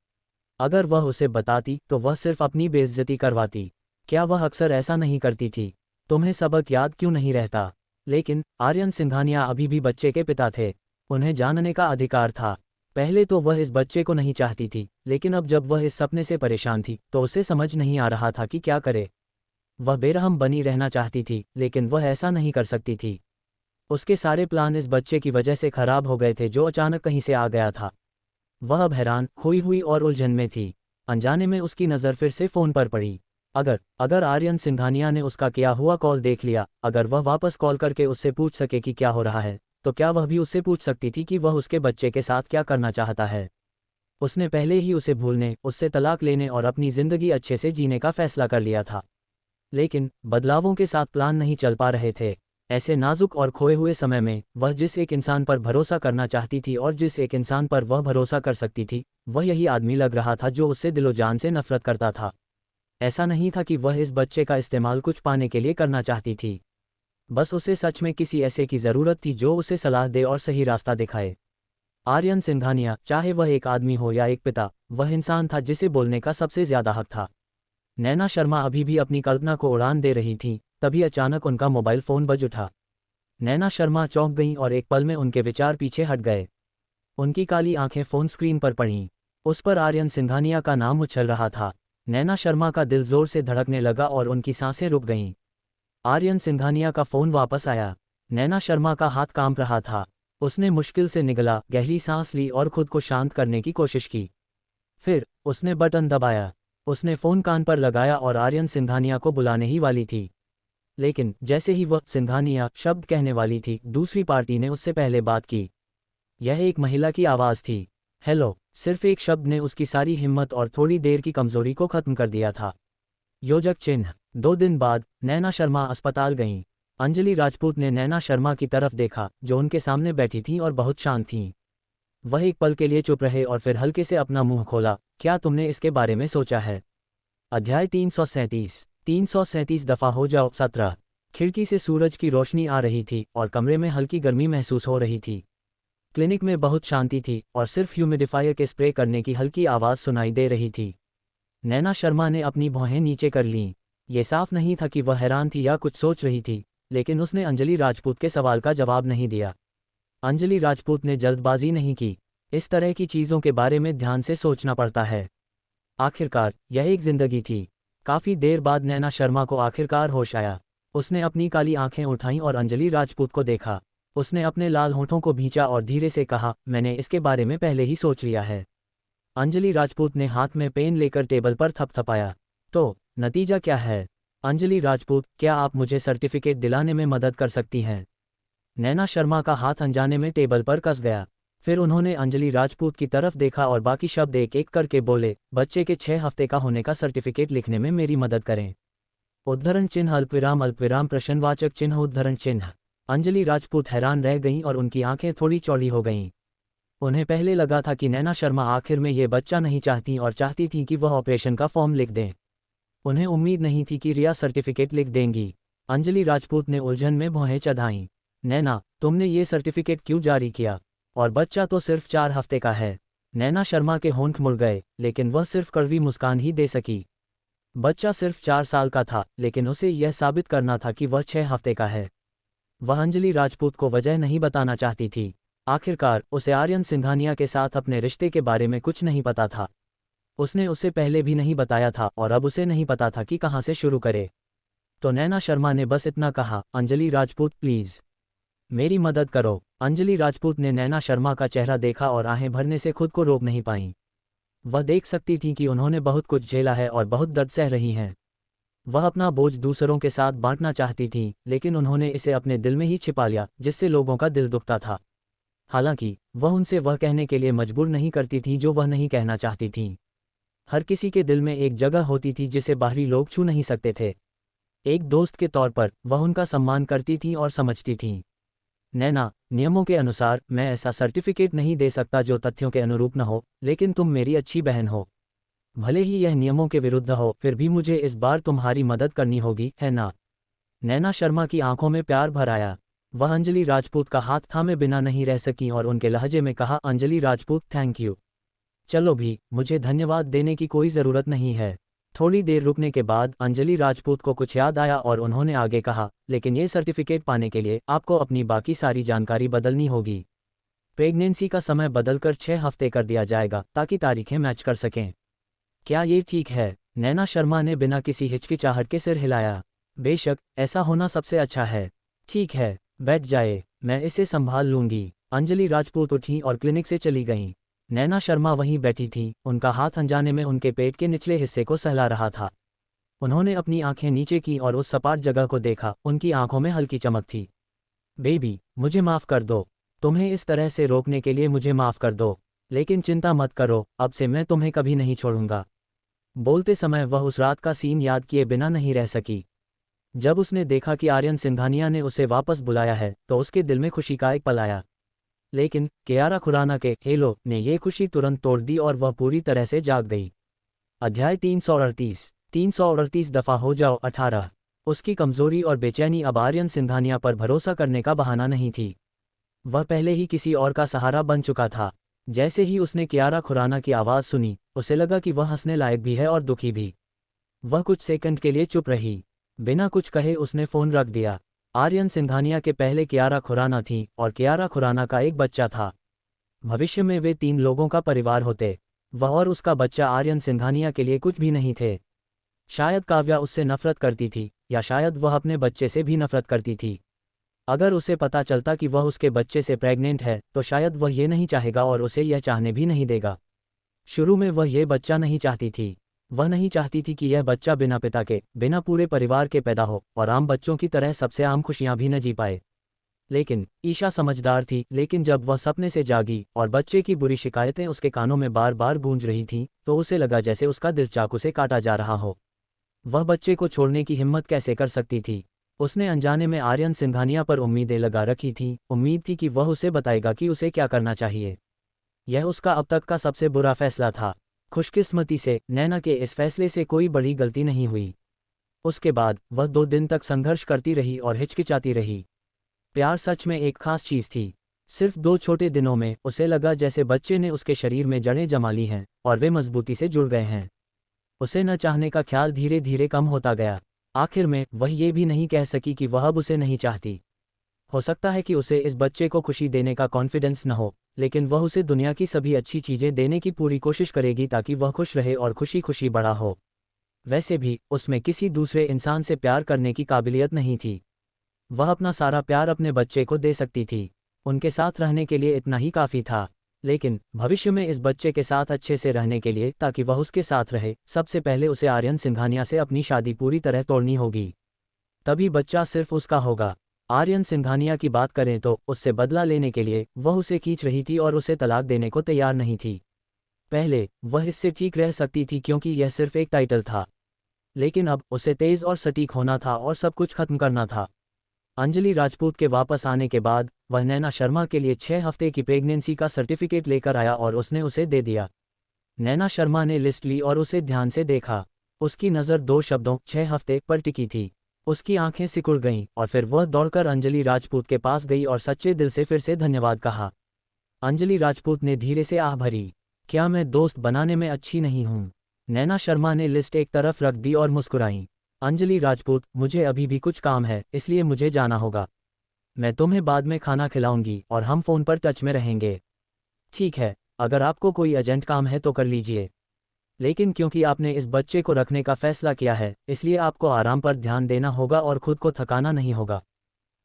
S1: अगर वह उसे बताती तो वह सिर्फ अपनी बेइज्जती करवाती। क्या वह अक्सर ऐसा नहीं करती थी? तुम्हें सबक याद क्यों नहीं रहता? लेकिन आर्यन सिंघानिया अभी भी बच्चे के पिता थे। उन्हें जानने का अधिकार था। पहले तो वह इस बच्चे को नहीं चाहती थी, लेकिन अब जब वह इस सपने से परेशान थी तो उसे समझ नहीं आ रहा था कि क्या करे। वह बेरहम बनी रहना चाहती थी, लेकिन वह ऐसा नहीं कर सकती थी। उसके सारे प्लान इस बच्चे की वजह से खराब हो गए थे जो अचानक कहीं से आ गया था। वह अब हैरान, खोई हुई और उलझन में थी। अनजाने में उसकी नज़र फिर से फ़ोन पर पड़ी। अगर आर्यन सिंघानिया ने उसका किया हुआ कॉल देख लिया, अगर वह वापस कॉल करके उससे पूछ सके कि क्या हो रहा है, तो क्या वह भी उससे पूछ सकती थी कि वह उसके बच्चे के साथ क्या करना चाहता है। उसने पहले ही उसे भूलने, उससे तलाक लेने और अपनी ज़िंदगी अच्छे से जीने का फैसला कर लिया था। लेकिन बदलावों के साथ प्लान नहीं चल पा रहे थे। ऐसे नाजुक और खोए हुए समय में वह जिस एक इंसान पर भरोसा करना चाहती थी और जिस एक इंसान पर वह भरोसा कर सकती थी, वह यही आदमी लग रहा था जो उससे दिलो जान से नफरत करता था। ऐसा नहीं था कि वह इस बच्चे का इस्तेमाल कुछ पाने के लिए करना चाहती थी। बस उसे सच में किसी ऐसे की ज़रूरत थी जो उसे सलाह दे और सही रास्ता दिखाए। आर्यन सिंघानिया, चाहे वह एक आदमी हो या एक पिता, वह इंसान था जिसे बोलने का सबसे ज़्यादा हक था। नैना शर्मा अभी भी अपनी कल्पना को उड़ान दे रही थी, तभी अचानक उनका मोबाइल फ़ोन बज उठा। नैना शर्मा चौंक गईं और एक पल में उनके विचार पीछे हट गए। उनकी काली आंखें फ़ोन स्क्रीन पर पड़ीं। उस पर आर्यन सिंघानिया का नाम उछल रहा था। नैना शर्मा का दिल जोर से धड़कने लगा और उनकी सांसें रुक गईं। आर्यन सिंघानिया का फ़ोन वापस आया। नैना शर्मा का हाथ कांप रहा था। उसने मुश्किल से निगला, गहरी सांस ली और खुद को शांत करने की कोशिश की। फिर उसने बटन दबाया। उसने फ़ोन कान पर लगाया और आर्यन सिंघानिया को बुलाने ही वाली थी। लेकिन जैसे ही वह सिंघानिया शब्द कहने वाली थी, दूसरी पार्टी ने उससे पहले बात की। यह एक महिला की आवाज़ थी। हेलो। सिर्फ एक शब्द ने उसकी सारी हिम्मत और थोड़ी देर की कमजोरी को खत्म कर दिया था। योजक चिन्ह। 2 दिन बाद नैना शर्मा अस्पताल गईं। अंजलि राजपूत ने नैना शर्मा की तरफ देखा, जो उनके सामने बैठी थीं और बहुत शांत थीं। वह एक पल के लिए चुप रहे और फिर हल्के से अपना मुंह खोला। क्या तुमने इसके बारे में सोचा है? अध्याय 337। 337 दफ़ा हो जाओ। 17। खिड़की से सूरज की रोशनी आ रही थी और कमरे में हल्की गर्मी महसूस हो रही थी। क्लिनिक में बहुत शांति थी और सिर्फ ह्यूमिडिफायर के स्प्रे करने की हल्की आवाज़ सुनाई दे रही थी। नैना शर्मा ने अपनी भौहें नीचे कर लीं। ये साफ नहीं था कि वह हैरान थी या कुछ सोच रही थी, लेकिन उसने अंजलि राजपूत के सवाल का जवाब नहीं दिया। अंजलि राजपूत ने जल्दबाजी नहीं की। इस तरह की चीज़ों के बारे में ध्यान से सोचना पड़ता है। आखिरकार यह एक जिंदगी थी। काफ़ी देर बाद नैना शर्मा को आखिरकार होश आया। उसने अपनी काली आंखें उठाईं और अंजलि राजपूत को देखा। उसने अपने लाल होठों को भींचा और धीरे से कहा, मैंने इसके बारे में पहले ही सोच लिया है। अंजलि राजपूत ने हाथ में पेन लेकर टेबल पर थपथपाया। तो नतीजा क्या है? अंजलि राजपूत, क्या आप मुझे सर्टिफिकेट दिलाने में मदद कर सकती हैं? नैना शर्मा का हाथ अनजाने में टेबल पर कस गया। फिर उन्होंने अंजलि राजपूत की तरफ देखा और बाकी शब्द एक एक करके बोले, बच्चे के 6 हफ्ते का होने का सर्टिफिकेट लिखने में मेरी मदद करें। उद्धरण चिन्ह अल्पविराम प्रश्नवाचक चिन्ह उद्धरण चिन्ह। अंजलि राजपूत हैरान रह गईं और उनकी आंखें थोड़ी चौड़ी हो गईं। उन्हें पहले लगा था कि नैना शर्मा आखिर में ये बच्चा नहीं चाहती और चाहती थीं कि वह ऑपरेशन का फॉर्म लिख दें। उन्हें उम्मीद नहीं थी कि रिया सर्टिफिकेट लिख देंगी। अंजलि राजपूत ने उलझन में भौहें चढ़ाईं। नैना, तुमने ये सर्टिफिकेट क्यों जारी किया? और बच्चा तो सिर्फ 4 हफ्ते का है। नैना शर्मा के होंठ मुड़ गए, लेकिन वह सिर्फ कड़वी मुस्कान ही दे सकी। बच्चा सिर्फ 4 साल का था, लेकिन उसे यह साबित करना था कि वह 6 हफ्ते का है। वह अंजलि राजपूत को वजह नहीं बताना चाहती थी। आखिरकार उसे आर्यन सिंघानिया के साथ अपने रिश्ते के बारे में कुछ नहीं पता था। उसने उसे पहले भी नहीं बताया था और अब उसे नहीं पता था कि कहाँ से शुरू करे। तो नैना शर्मा ने बस इतना कहा, अंजलि राजपूत प्लीज़ मेरी मदद करो। अंजलि राजपूत ने नैना शर्मा का चेहरा देखा और आहें भरने से खुद को रोक नहीं पाईं। वह देख सकती थी कि उन्होंने बहुत कुछ झेला है और बहुत दर्द सह रही हैं। वह अपना बोझ दूसरों के साथ बांटना चाहती थीं, लेकिन उन्होंने इसे अपने दिल में ही छिपा लिया, जिससे लोगों का दिल दुखता था। हालांकि वह उनसे वह कहने के लिए मजबूर नहीं करती थी जो वह नहीं कहना चाहती थीं। हर किसी के दिल में एक जगह होती थी जिसे बाहरी लोग छू नहीं सकते थे। एक दोस्त के तौर पर वह उनका सम्मान करती थीं और समझती थीं। नैना, नियमों के अनुसार मैं ऐसा सर्टिफिकेट नहीं दे सकता जो तथ्यों के अनुरूप न हो, लेकिन तुम मेरी अच्छी बहन हो। भले ही यह नियमों के विरुद्ध हो, फिर भी मुझे इस बार तुम्हारी मदद करनी होगी, है ना? नैना शर्मा की आंखों में प्यार भर आया। वह अंजलि राजपूत का हाथ थामे बिना नहीं रह सकी और उनके लहजे में कहा, अंजलि राजपूत थैंक यू। चलो भी, मुझे धन्यवाद देने की कोई ज़रूरत नहीं है। थोड़ी देर रुकने के बाद अंजलि राजपूत को कुछ याद आया और उन्होंने आगे कहा, लेकिन ये सर्टिफिकेट पाने के लिए आपको अपनी बाकी सारी जानकारी बदलनी होगी। प्रेगनेंसी का समय बदलकर 6 हफ्ते कर दिया जाएगा ताकि तारीखें मैच कर सकें। क्या ये ठीक है? नैना शर्मा ने बिना किसी हिचकिचाहट के सिर हिलाया। बेशक, ऐसा होना सबसे अच्छा है। ठीक है, बैठ जाए, मैं इसे संभाल लूंगी। अंजलि राजपूत उठी और क्लिनिक से चली गईं। नैना शर्मा वहीं बैठी थी, उनका हाथ अनजाने में उनके पेट के निचले हिस्से को सहला रहा था। उन्होंने अपनी आंखें नीचे की और उस सपाट जगह को देखा। उनकी आंखों में हल्की चमक थी। बेबी, मुझे माफ़ कर दो। तुम्हें इस तरह से रोकने के लिए मुझे माफ़ कर दो। लेकिन चिंता मत करो, अब से मैं तुम्हें कभी नहीं छोड़ूंगा। बोलते समय वह उस रात का सीन याद किए बिना नहीं रह सकी। जब उसने देखा कि आर्यन सिंघानिया ने उसे वापस बुलाया है, तो उसके दिल में खुशी का एक पल आया। लेकिन कियारा खुराना के हेलो ने यह खुशी तुरंत तोड़ दी और वह पूरी तरह से जाग गई। अध्याय 338। 338 दफ़ा हो जाओ। 18। उसकी कमजोरी और बेचैनी अब आर्यन सिंघानिया पर भरोसा करने का बहाना नहीं थी। वह पहले ही किसी और का सहारा बन चुका था। जैसे ही उसने कियारा खुराना की आवाज़ सुनी, उसे लगा कि वह हंसने लायक भी है और दुखी भी। वह कुछ सेकंड के लिए चुप रही। बिना कुछ कहे उसने फ़ोन रख दिया। आर्यन सिंघानिया के पहले कियारा खुराना थी और कियारा खुराना का एक बच्चा था। भविष्य में वे 3 लोगों का परिवार होते। वह और उसका बच्चा आर्यन सिंघानिया के लिए कुछ भी नहीं थे। शायद काव्या उससे नफरत करती थी, या शायद वह अपने बच्चे से भी नफरत करती थी। अगर उसे पता चलता कि वह उसके बच्चे से प्रेग्नेंट है तो शायद वह ये नहीं चाहेगा और उसे यह चाहने भी नहीं देगा। शुरू में वह ये बच्चा नहीं चाहती थी। वह नहीं चाहती थी कि यह बच्चा बिना पिता के, बिना पूरे परिवार के पैदा हो और आम बच्चों की तरह सबसे आम खुशियां भी न जी पाए। लेकिन ईशा समझदार थी, लेकिन जब वह सपने से जागी और बच्चे की बुरी शिकायतें उसके कानों में बार बार गूंज रही थीं, तो उसे लगा जैसे उसका दिल चाकू से काटा जा रहा हो। वह बच्चे को छोड़ने की हिम्मत कैसे कर सकती थी? उसने अनजाने में आर्यन सिंघानिया पर उम्मीदें लगा रखी थीं, उम्मीद थी कि वह उसे बताएगा कि उसे क्या करना चाहिए। यह उसका अब तक का सबसे बुरा फैसला था। खुशकिस्मती से नैना के इस फैसले से कोई बड़ी गलती नहीं हुई। उसके बाद वह 2 दिन तक संघर्ष करती रही और हिचकिचाती रही। प्यार सच में एक खास चीज़ थी। सिर्फ 2 छोटे दिनों में उसे लगा जैसे बच्चे ने उसके शरीर में जड़ें जमा ली हैं और वे मजबूती से जुड़ गए हैं। उसे न चाहने का ख्याल धीरे धीरे कम होता गया। आखिर में वह ये भी नहीं कह सकी कि वह अब उसे नहीं चाहती। हो सकता है कि उसे इस बच्चे को खुशी देने का कॉन्फिडेंस न हो, लेकिन वह उसे दुनिया की सभी अच्छी चीज़ें देने की पूरी कोशिश करेगी ताकि वह खुश रहे और खुशी खुशी बड़ा हो। वैसे भी उसमें किसी दूसरे इंसान से प्यार करने की काबिलियत नहीं थी। वह अपना सारा प्यार अपने बच्चे को दे सकती थी। उनके साथ रहने के लिए इतना ही काफ़ी था। लेकिन भविष्य में इस बच्चे के साथ अच्छे से रहने के लिए, ताकि वह उसके साथ रहे, सबसे पहले उसे आर्यन सिंघानिया से अपनी शादी पूरी तरह तोड़नी होगी। तभी बच्चा सिर्फ उसका होगा। आर्यन सिंघानिया की बात करें तो उससे बदला लेने के लिए वह उसे खींच रही थी और उसे तलाक देने को तैयार नहीं थी। पहले वह इससे ठीक रह सकती थी क्योंकि यह सिर्फ एक टाइटल था, लेकिन अब उसे तेज और सटीक होना था और सब कुछ खत्म करना था। अंजलि राजपूत के वापस आने के बाद वह नैना शर्मा के लिए 6 हफ्ते की प्रेगनेंसी का सर्टिफिकेट लेकर आया और उसने उसे दे दिया। नैना शर्मा ने लिस्ट ली और उसे ध्यान से देखा। उसकी नज़र 2 शब्दों 6 हफ्ते पर टिकी थी। उसकी आंखें सिकुड़ गईं और फिर वह दौड़कर अंजलि राजपूत के पास गई और सच्चे दिल से फिर से धन्यवाद कहा। अंजलि राजपूत ने धीरे से आह भरी। क्या मैं दोस्त बनाने में अच्छी नहीं हूँ? नैना शर्मा ने लिस्ट एक तरफ रख दी और मुस्कुराई। अंजलि राजपूत, मुझे अभी भी कुछ काम है, इसलिए मुझे जाना होगा। मैं तुम्हें बाद में खाना खिलाऊंगी और हम फ़ोन पर टच में रहेंगे। ठीक है, अगर आपको कोई अर्जेंट काम है तो कर लीजिए। लेकिन क्योंकि आपने इस बच्चे को रखने का फैसला किया है, इसलिए आपको आराम पर ध्यान देना होगा और खुद को थकाना नहीं होगा।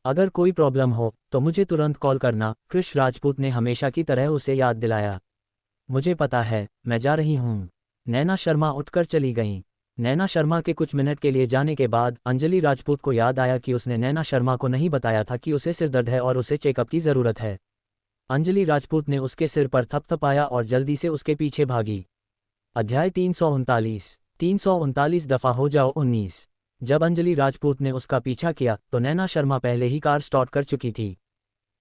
S1: अगर कोई प्रॉब्लम हो तो मुझे तुरंत कॉल करना, कृष राजपूत ने हमेशा की तरह उसे याद दिलाया। मुझे पता है, मैं जा रही हूँ। नैना शर्मा उठकर चली गईं। नैना शर्मा के कुछ मिनट के लिए जाने के बाद अंजलि राजपूत को याद आया कि उसने नैना शर्मा को नहीं बताया था कि उसे सिरदर्द है और उसे चेकअप की ज़रूरत है। अंजलि राजपूत ने उसके सिर पर थपथपाया और जल्दी से उसके पीछे भागी। अध्याय 339 दफ़ा हो जाओ 19। जब अंजलि राजपूत ने उसका पीछा किया तो नैना शर्मा पहले ही कार स्टार्ट कर चुकी थी।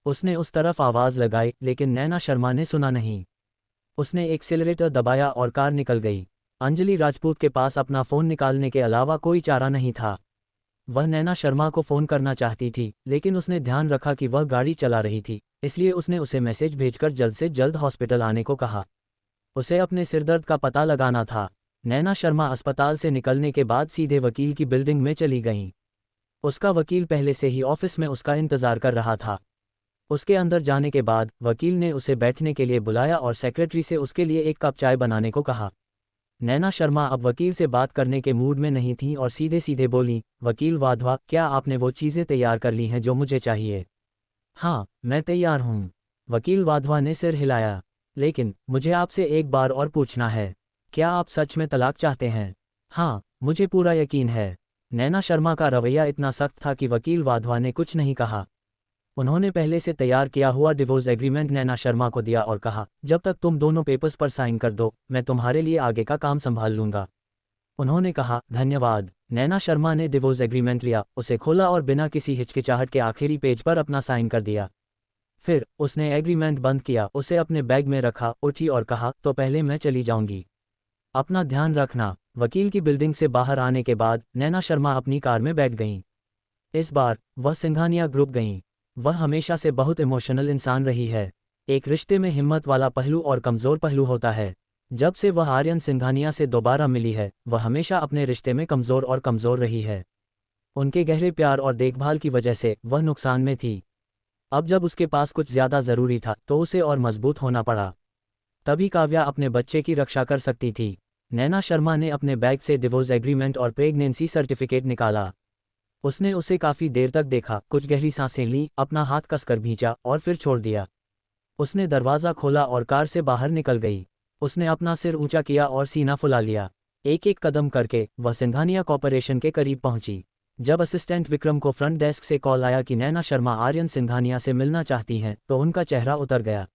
S1: उसने उस तरफ आवाज़ लगाई, लेकिन नैना शर्मा ने सुना नहीं। उसने एक्सेलरेटर दबाया और कार निकल गई। अंजलि राजपूत के पास अपना फ़ोन निकालने के अलावा कोई चारा नहीं था। वह नैना शर्मा को फ़ोन करना चाहती थी, लेकिन उसने ध्यान रखा कि वह गाड़ी चला रही थी, इसलिए उसने उसे मैसेज भेजकर जल्द से जल्द हॉस्पिटल आने को कहा। उसे अपने सिरदर्द का पता लगाना था। नैना शर्मा अस्पताल से निकलने के बाद सीधे वकील की बिल्डिंग में चली गईं। उसका वकील पहले से ही ऑफिस में उसका इंतज़ार कर रहा था। उसके अंदर जाने के बाद वकील ने उसे बैठने के लिए बुलाया और सेक्रेटरी से उसके लिए एक कप चाय बनाने को कहा। नैना शर्मा अब वकील से बात करने के मूड में नहीं थी और सीधे सीधे बोली, वकील वाधवा, क्या आपने वो चीज़ें तैयार कर ली हैं जो मुझे चाहिए? हाँ, मैं तैयार हूँ। वकील वाधवा ने सिर हिलाया। लेकिन मुझे आपसे एक बार और पूछना है, क्या आप सच में तलाक चाहते हैं? हाँ, मुझे पूरा यकीन है। नैना शर्मा का रवैया इतना सख्त था कि वकील वाधवा ने कुछ नहीं कहा। उन्होंने पहले से तैयार किया हुआ डिवोर्स एग्रीमेंट नैना शर्मा को दिया और कहा, जब तक तुम दोनों पेपर्स पर साइन कर दो, मैं तुम्हारे लिए आगे का काम संभाल लूंगा। उन्होंने कहा, धन्यवाद। नैना शर्मा ने डिवोर्स एग्रीमेंट लिया, उसे खोला और बिना किसी हिचकिचाहट के आखिरी पेज पर अपना साइन कर दिया। फिर उसने एग्रीमेंट बंद किया, उसे अपने बैग में रखा, उठी और कहा, तो पहले मैं चली जाऊंगी। अपना ध्यान रखना। वकील की बिल्डिंग से बाहर आने के बाद नैना शर्मा अपनी कार में बैठ गईं। इस बार वह सिंघानिया ग्रुप गईं। वह हमेशा से बहुत इमोशनल इंसान रही है। एक रिश्ते में हिम्मत वाला पहलू और कमज़ोर पहलू होता है। जब से वह आर्यन सिंघानिया से दोबारा मिली है, वह हमेशा अपने रिश्ते में कमज़ोर और कमज़ोर रही है। उनके गहरे प्यार और देखभाल की वजह से वह नुकसान में थी। अब जब उसके पास कुछ ज़्यादा ज़रूरी था तो उसे और मजबूत होना पड़ा। तभी काव्या अपने बच्चे की रक्षा कर सकती थी। नैना शर्मा ने अपने बैग से डिवोर्स एग्रीमेंट और प्रेगनेंसी सर्टिफिकेट निकाला। उसने उसे काफी देर तक देखा, कुछ गहरी सांसें ली, अपना हाथ कसकर भींचा और फिर छोड़ दिया। उसने दरवाज़ा खोला और कार से बाहर निकल गई। उसने अपना सिर ऊंचा किया और सीना फुला लिया। एक एक कदम करके वह सिंघानिया कॉर्पोरेशन के करीब पहुंची। जब असिस्टेंट विक्रम को फ्रंट डेस्क से कॉल आया कि नैना शर्मा आर्यन सिंघानिया से मिलना चाहती हैं, तो उनका चेहरा उतर गया।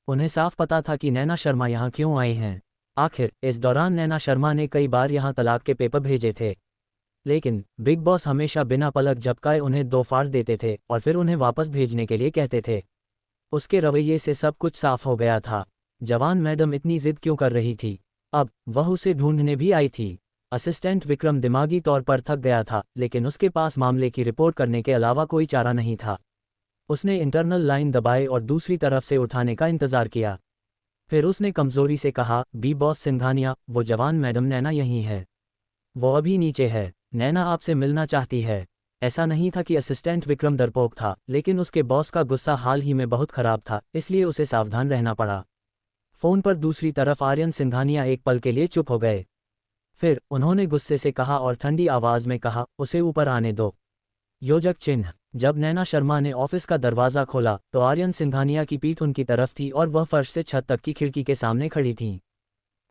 S1: उन्हें साफ पता था कि नैना शर्मा यहाँ क्यों आई हैं। आखिर इस दौरान नैना शर्मा ने कई बार यहाँ तलाक के पेपर भेजे थे, लेकिन बिग बॉस हमेशा बिना पलक झपकाए उन्हें दो फाड़ देते थे और फिर उन्हें वापस भेजने के लिए कहते थे। उसके रवैये से सब कुछ साफ हो गया था। जवान मैडम इतनी जिद क्यों कर रही थी? अब वह उसे ढूंढने भी आई थी। असिस्टेंट विक्रम दिमागी तौर पर थक गया था, लेकिन उसके पास मामले की रिपोर्ट करने के अलावा कोई चारा नहीं था। उसने इंटरनल लाइन दबाई और दूसरी तरफ से उठाने का इंतजार किया। फिर उसने कमजोरी से कहा, बी बॉस सिंघानिया, वो जवान मैडम नैना यहीं है। वो अभी नीचे है। नैना आपसे मिलना चाहती है। ऐसा नहीं था कि असिस्टेंट विक्रम डरपोक था, लेकिन उसके बॉस का गुस्सा हाल ही में बहुत खराब था, इसलिए उसे सावधान रहना पड़ा। फोन पर दूसरी तरफ आर्यन सिंघानिया एक पल के लिए चुप हो गए। फिर उन्होंने गुस्से से कहा और ठंडी आवाज में कहा, उसे ऊपर आने दो। योजक चिन्ह। जब नैना शर्मा ने ऑफिस का दरवाज़ा खोला तो आर्यन सिंघानिया की पीठ उनकी तरफ थी और वह फर्श से छत तक की खिड़की के सामने खड़ी थीं।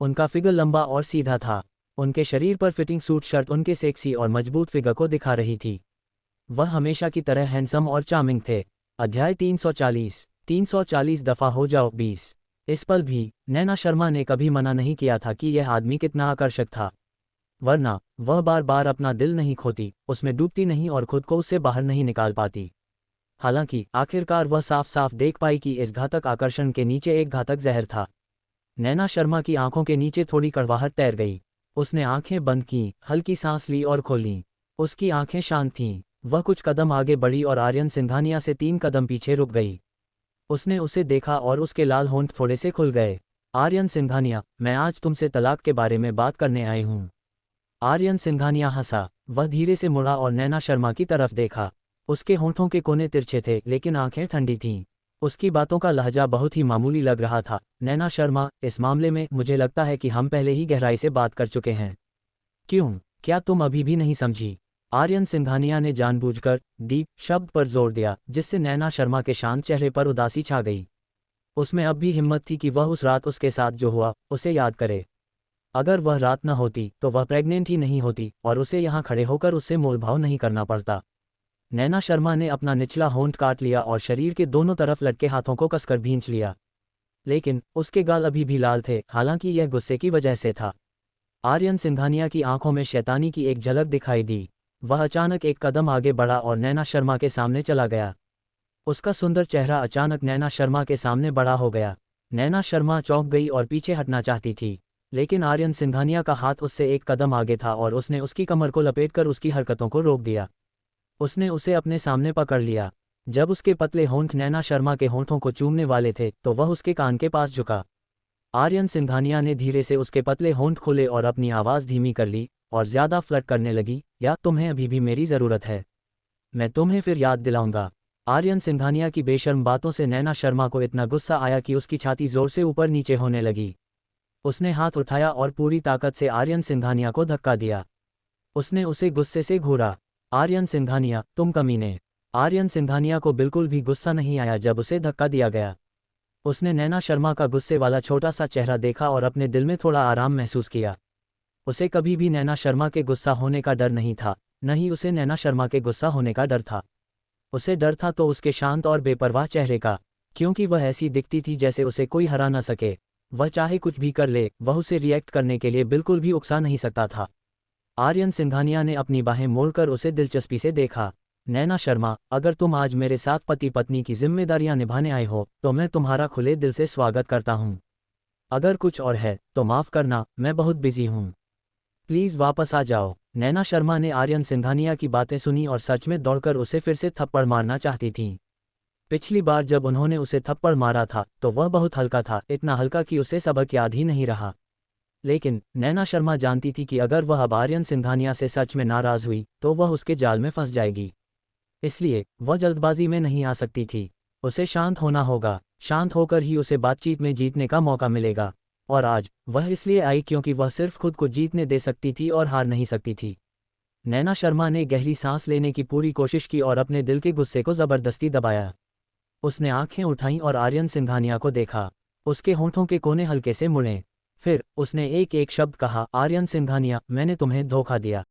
S1: उनका फिगर लंबा और सीधा था। उनके शरीर पर फिटिंग सूट शर्ट उनके सेक्सी और मजबूत फिगर को दिखा रही थी। वह हमेशा की तरह हैंडसम और चार्मिंग थे। अध्याय 340 दफ़ा हो जाओ 20। इस पल भी नैना शर्मा ने कभी मना नहीं किया था कि यह आदमी कितना आकर्षक था, वरना वह बार बार अपना दिल नहीं खोती, उसमें डूबती नहीं और खुद को उससे बाहर नहीं निकाल पाती। हालांकि आखिरकार वह साफ साफ देख पाई कि इस घातक आकर्षण के नीचे एक घातक जहर था। नैना शर्मा की आंखों के नीचे थोड़ी कड़वाहट तैर गई। उसने आंखें बंद की, हल्की सांस ली और खोली। उसकी आंखें शांत थीं। वह कुछ कदम आगे बढ़ी और आर्यन सिंघानिया से 3 कदम पीछे रुक गई। उसने उसे देखा और उसके लाल होंठ थोड़े से खुल गए। आर्यन सिंघानिया, मैं आज तुमसे तलाक के बारे में बात करने आई हूँ। आर्यन सिंघानिया हंसा। वह धीरे से मुड़ा और नैना शर्मा की तरफ देखा। उसके होंठों के कोने तिरछे थे, लेकिन आंखें ठंडी थीं। उसकी बातों का लहजा बहुत ही मामूली लग रहा था। नैना शर्मा, इस मामले में मुझे लगता है कि हम पहले ही गहराई से बात कर चुके हैं। क्यों? क्या तुम अभी भी नहीं समझी? आर्यन सिंघानिया ने जानबूझकर दीप शब्द पर जोर दिया, जिससे नैना शर्मा के शांत चेहरे पर उदासी छा गई। उसमें अब भी हिम्मत थी कि वह उस रात उसके साथ जो हुआ उसे याद करे। अगर वह रात न होती तो वह प्रेग्नेंट ही नहीं होती और उसे यहाँ खड़े होकर उससे मोलभाव नहीं करना पड़ता। नैना शर्मा ने अपना निचला होंठ काट लिया और शरीर के दोनों तरफ लटके हाथों को कसकर भींच लिया। लेकिन उसके गाल अभी भी लाल थे, हालांकि यह गुस्से की वजह से था। आर्यन सिंघानिया की आंखों में शैतानी की एक झलक दिखाई दी। वह अचानक एक कदम आगे बढ़ा और नैना शर्मा के सामने चला गया। उसका सुंदर चेहरा अचानक नैना शर्मा के सामने बड़ा हो गया। नैना शर्मा चौंक गई और पीछे हटना चाहती थी, लेकिन आर्यन सिंघानिया का हाथ उससे एक कदम आगे था और उसने उसकी कमर को लपेटकर उसकी हरकतों को रोक दिया। उसने उसे अपने सामने पकड़ लिया। जब उसके पतले होंठ नैना शर्मा के होंठों को चूमने वाले थे तो वह उसके कान के पास झुका। आर्यन सिंघानिया ने धीरे से उसके पतले होंठ खोले और अपनी आवाज़ धीमी कर ली और ज़्यादा फ्लर्ट करने लगी, या तुम्हें अभी भी मेरी ज़रूरत है? मैं तुम्हें फिर याद दिलाऊंगा। आर्यन सिंघानिया की बेशर्म बातों से नैना शर्मा को इतना गुस्सा आया कि उसकी छाती जोर से ऊपर नीचे होने लगी। उसने हाथ उठाया और पूरी ताकत से आर्यन सिंघानिया को धक्का दिया। उसने उसे गुस्से से घूरा। आर्यन सिंघानिया, तुम कमीने। आर्यन सिंघानिया को बिल्कुल भी गुस्सा नहीं आया जब उसे धक्का दिया गया। उसने नैना शर्मा का गुस्से वाला छोटा सा चेहरा देखा और अपने दिल में थोड़ा आराम महसूस किया। उसे कभी भी नैना शर्मा के गुस्सा होने का डर नहीं था, न ही उसे नैना शर्मा के गुस्सा होने का डर था। उसे डर था तो उसके शांत और बेपरवाह चेहरे का, क्योंकि वह ऐसी दिखती थी जैसे उसे कोई हरा न सके। वह चाहे कुछ भी कर ले, वह उसे रिएक्ट करने के लिए बिल्कुल भी उकसा नहीं सकता था। आर्यन सिंघानिया ने अपनी बाहें मोड़कर उसे दिलचस्पी से देखा। नैना शर्मा, अगर तुम आज मेरे साथ पति पत्नी की जिम्मेदारियां निभाने आए हो तो मैं तुम्हारा खुले दिल से स्वागत करता हूं। अगर कुछ और है तो माफ़ करना, मैं बहुत बिजी हूं। प्लीज़ वापस आ जाओ। नैना शर्मा ने आर्यन सिंघानिया की बातें सुनी और सच में दौड़कर उसे फिर से थप्पड़ मारना चाहती थीं। पिछली बार जब उन्होंने उसे थप्पड़ मारा था तो वह बहुत हल्का था, इतना हल्का कि उसे सबक याद ही नहीं रहा। लेकिन नैना शर्मा जानती थी कि अगर वह अब आर्यन सिंघानिया से सच में नाराज़ हुई तो वह उसके जाल में फंस जाएगी। इसलिए वह जल्दबाजी में नहीं आ सकती थी। उसे शांत होना होगा। शांत होकर ही उसे बातचीत में जीतने का मौका मिलेगा। और आज वह इसलिए आई क्योंकि वह सिर्फ खुद को जीतने दे सकती थी और हार नहीं सकती थी। नैना शर्मा ने गहरी सांस लेने की पूरी कोशिश की और अपने दिल के गुस्से को जबरदस्ती दबाया। उसने आंखें उठाईं और आर्यन सिंघानिया को देखा। उसके होंठों के कोने हल्के से मुड़े। फिर उसने एक एक शब्द कहा, आर्यन सिंघानिया, मैंने तुम्हें धोखा दिया।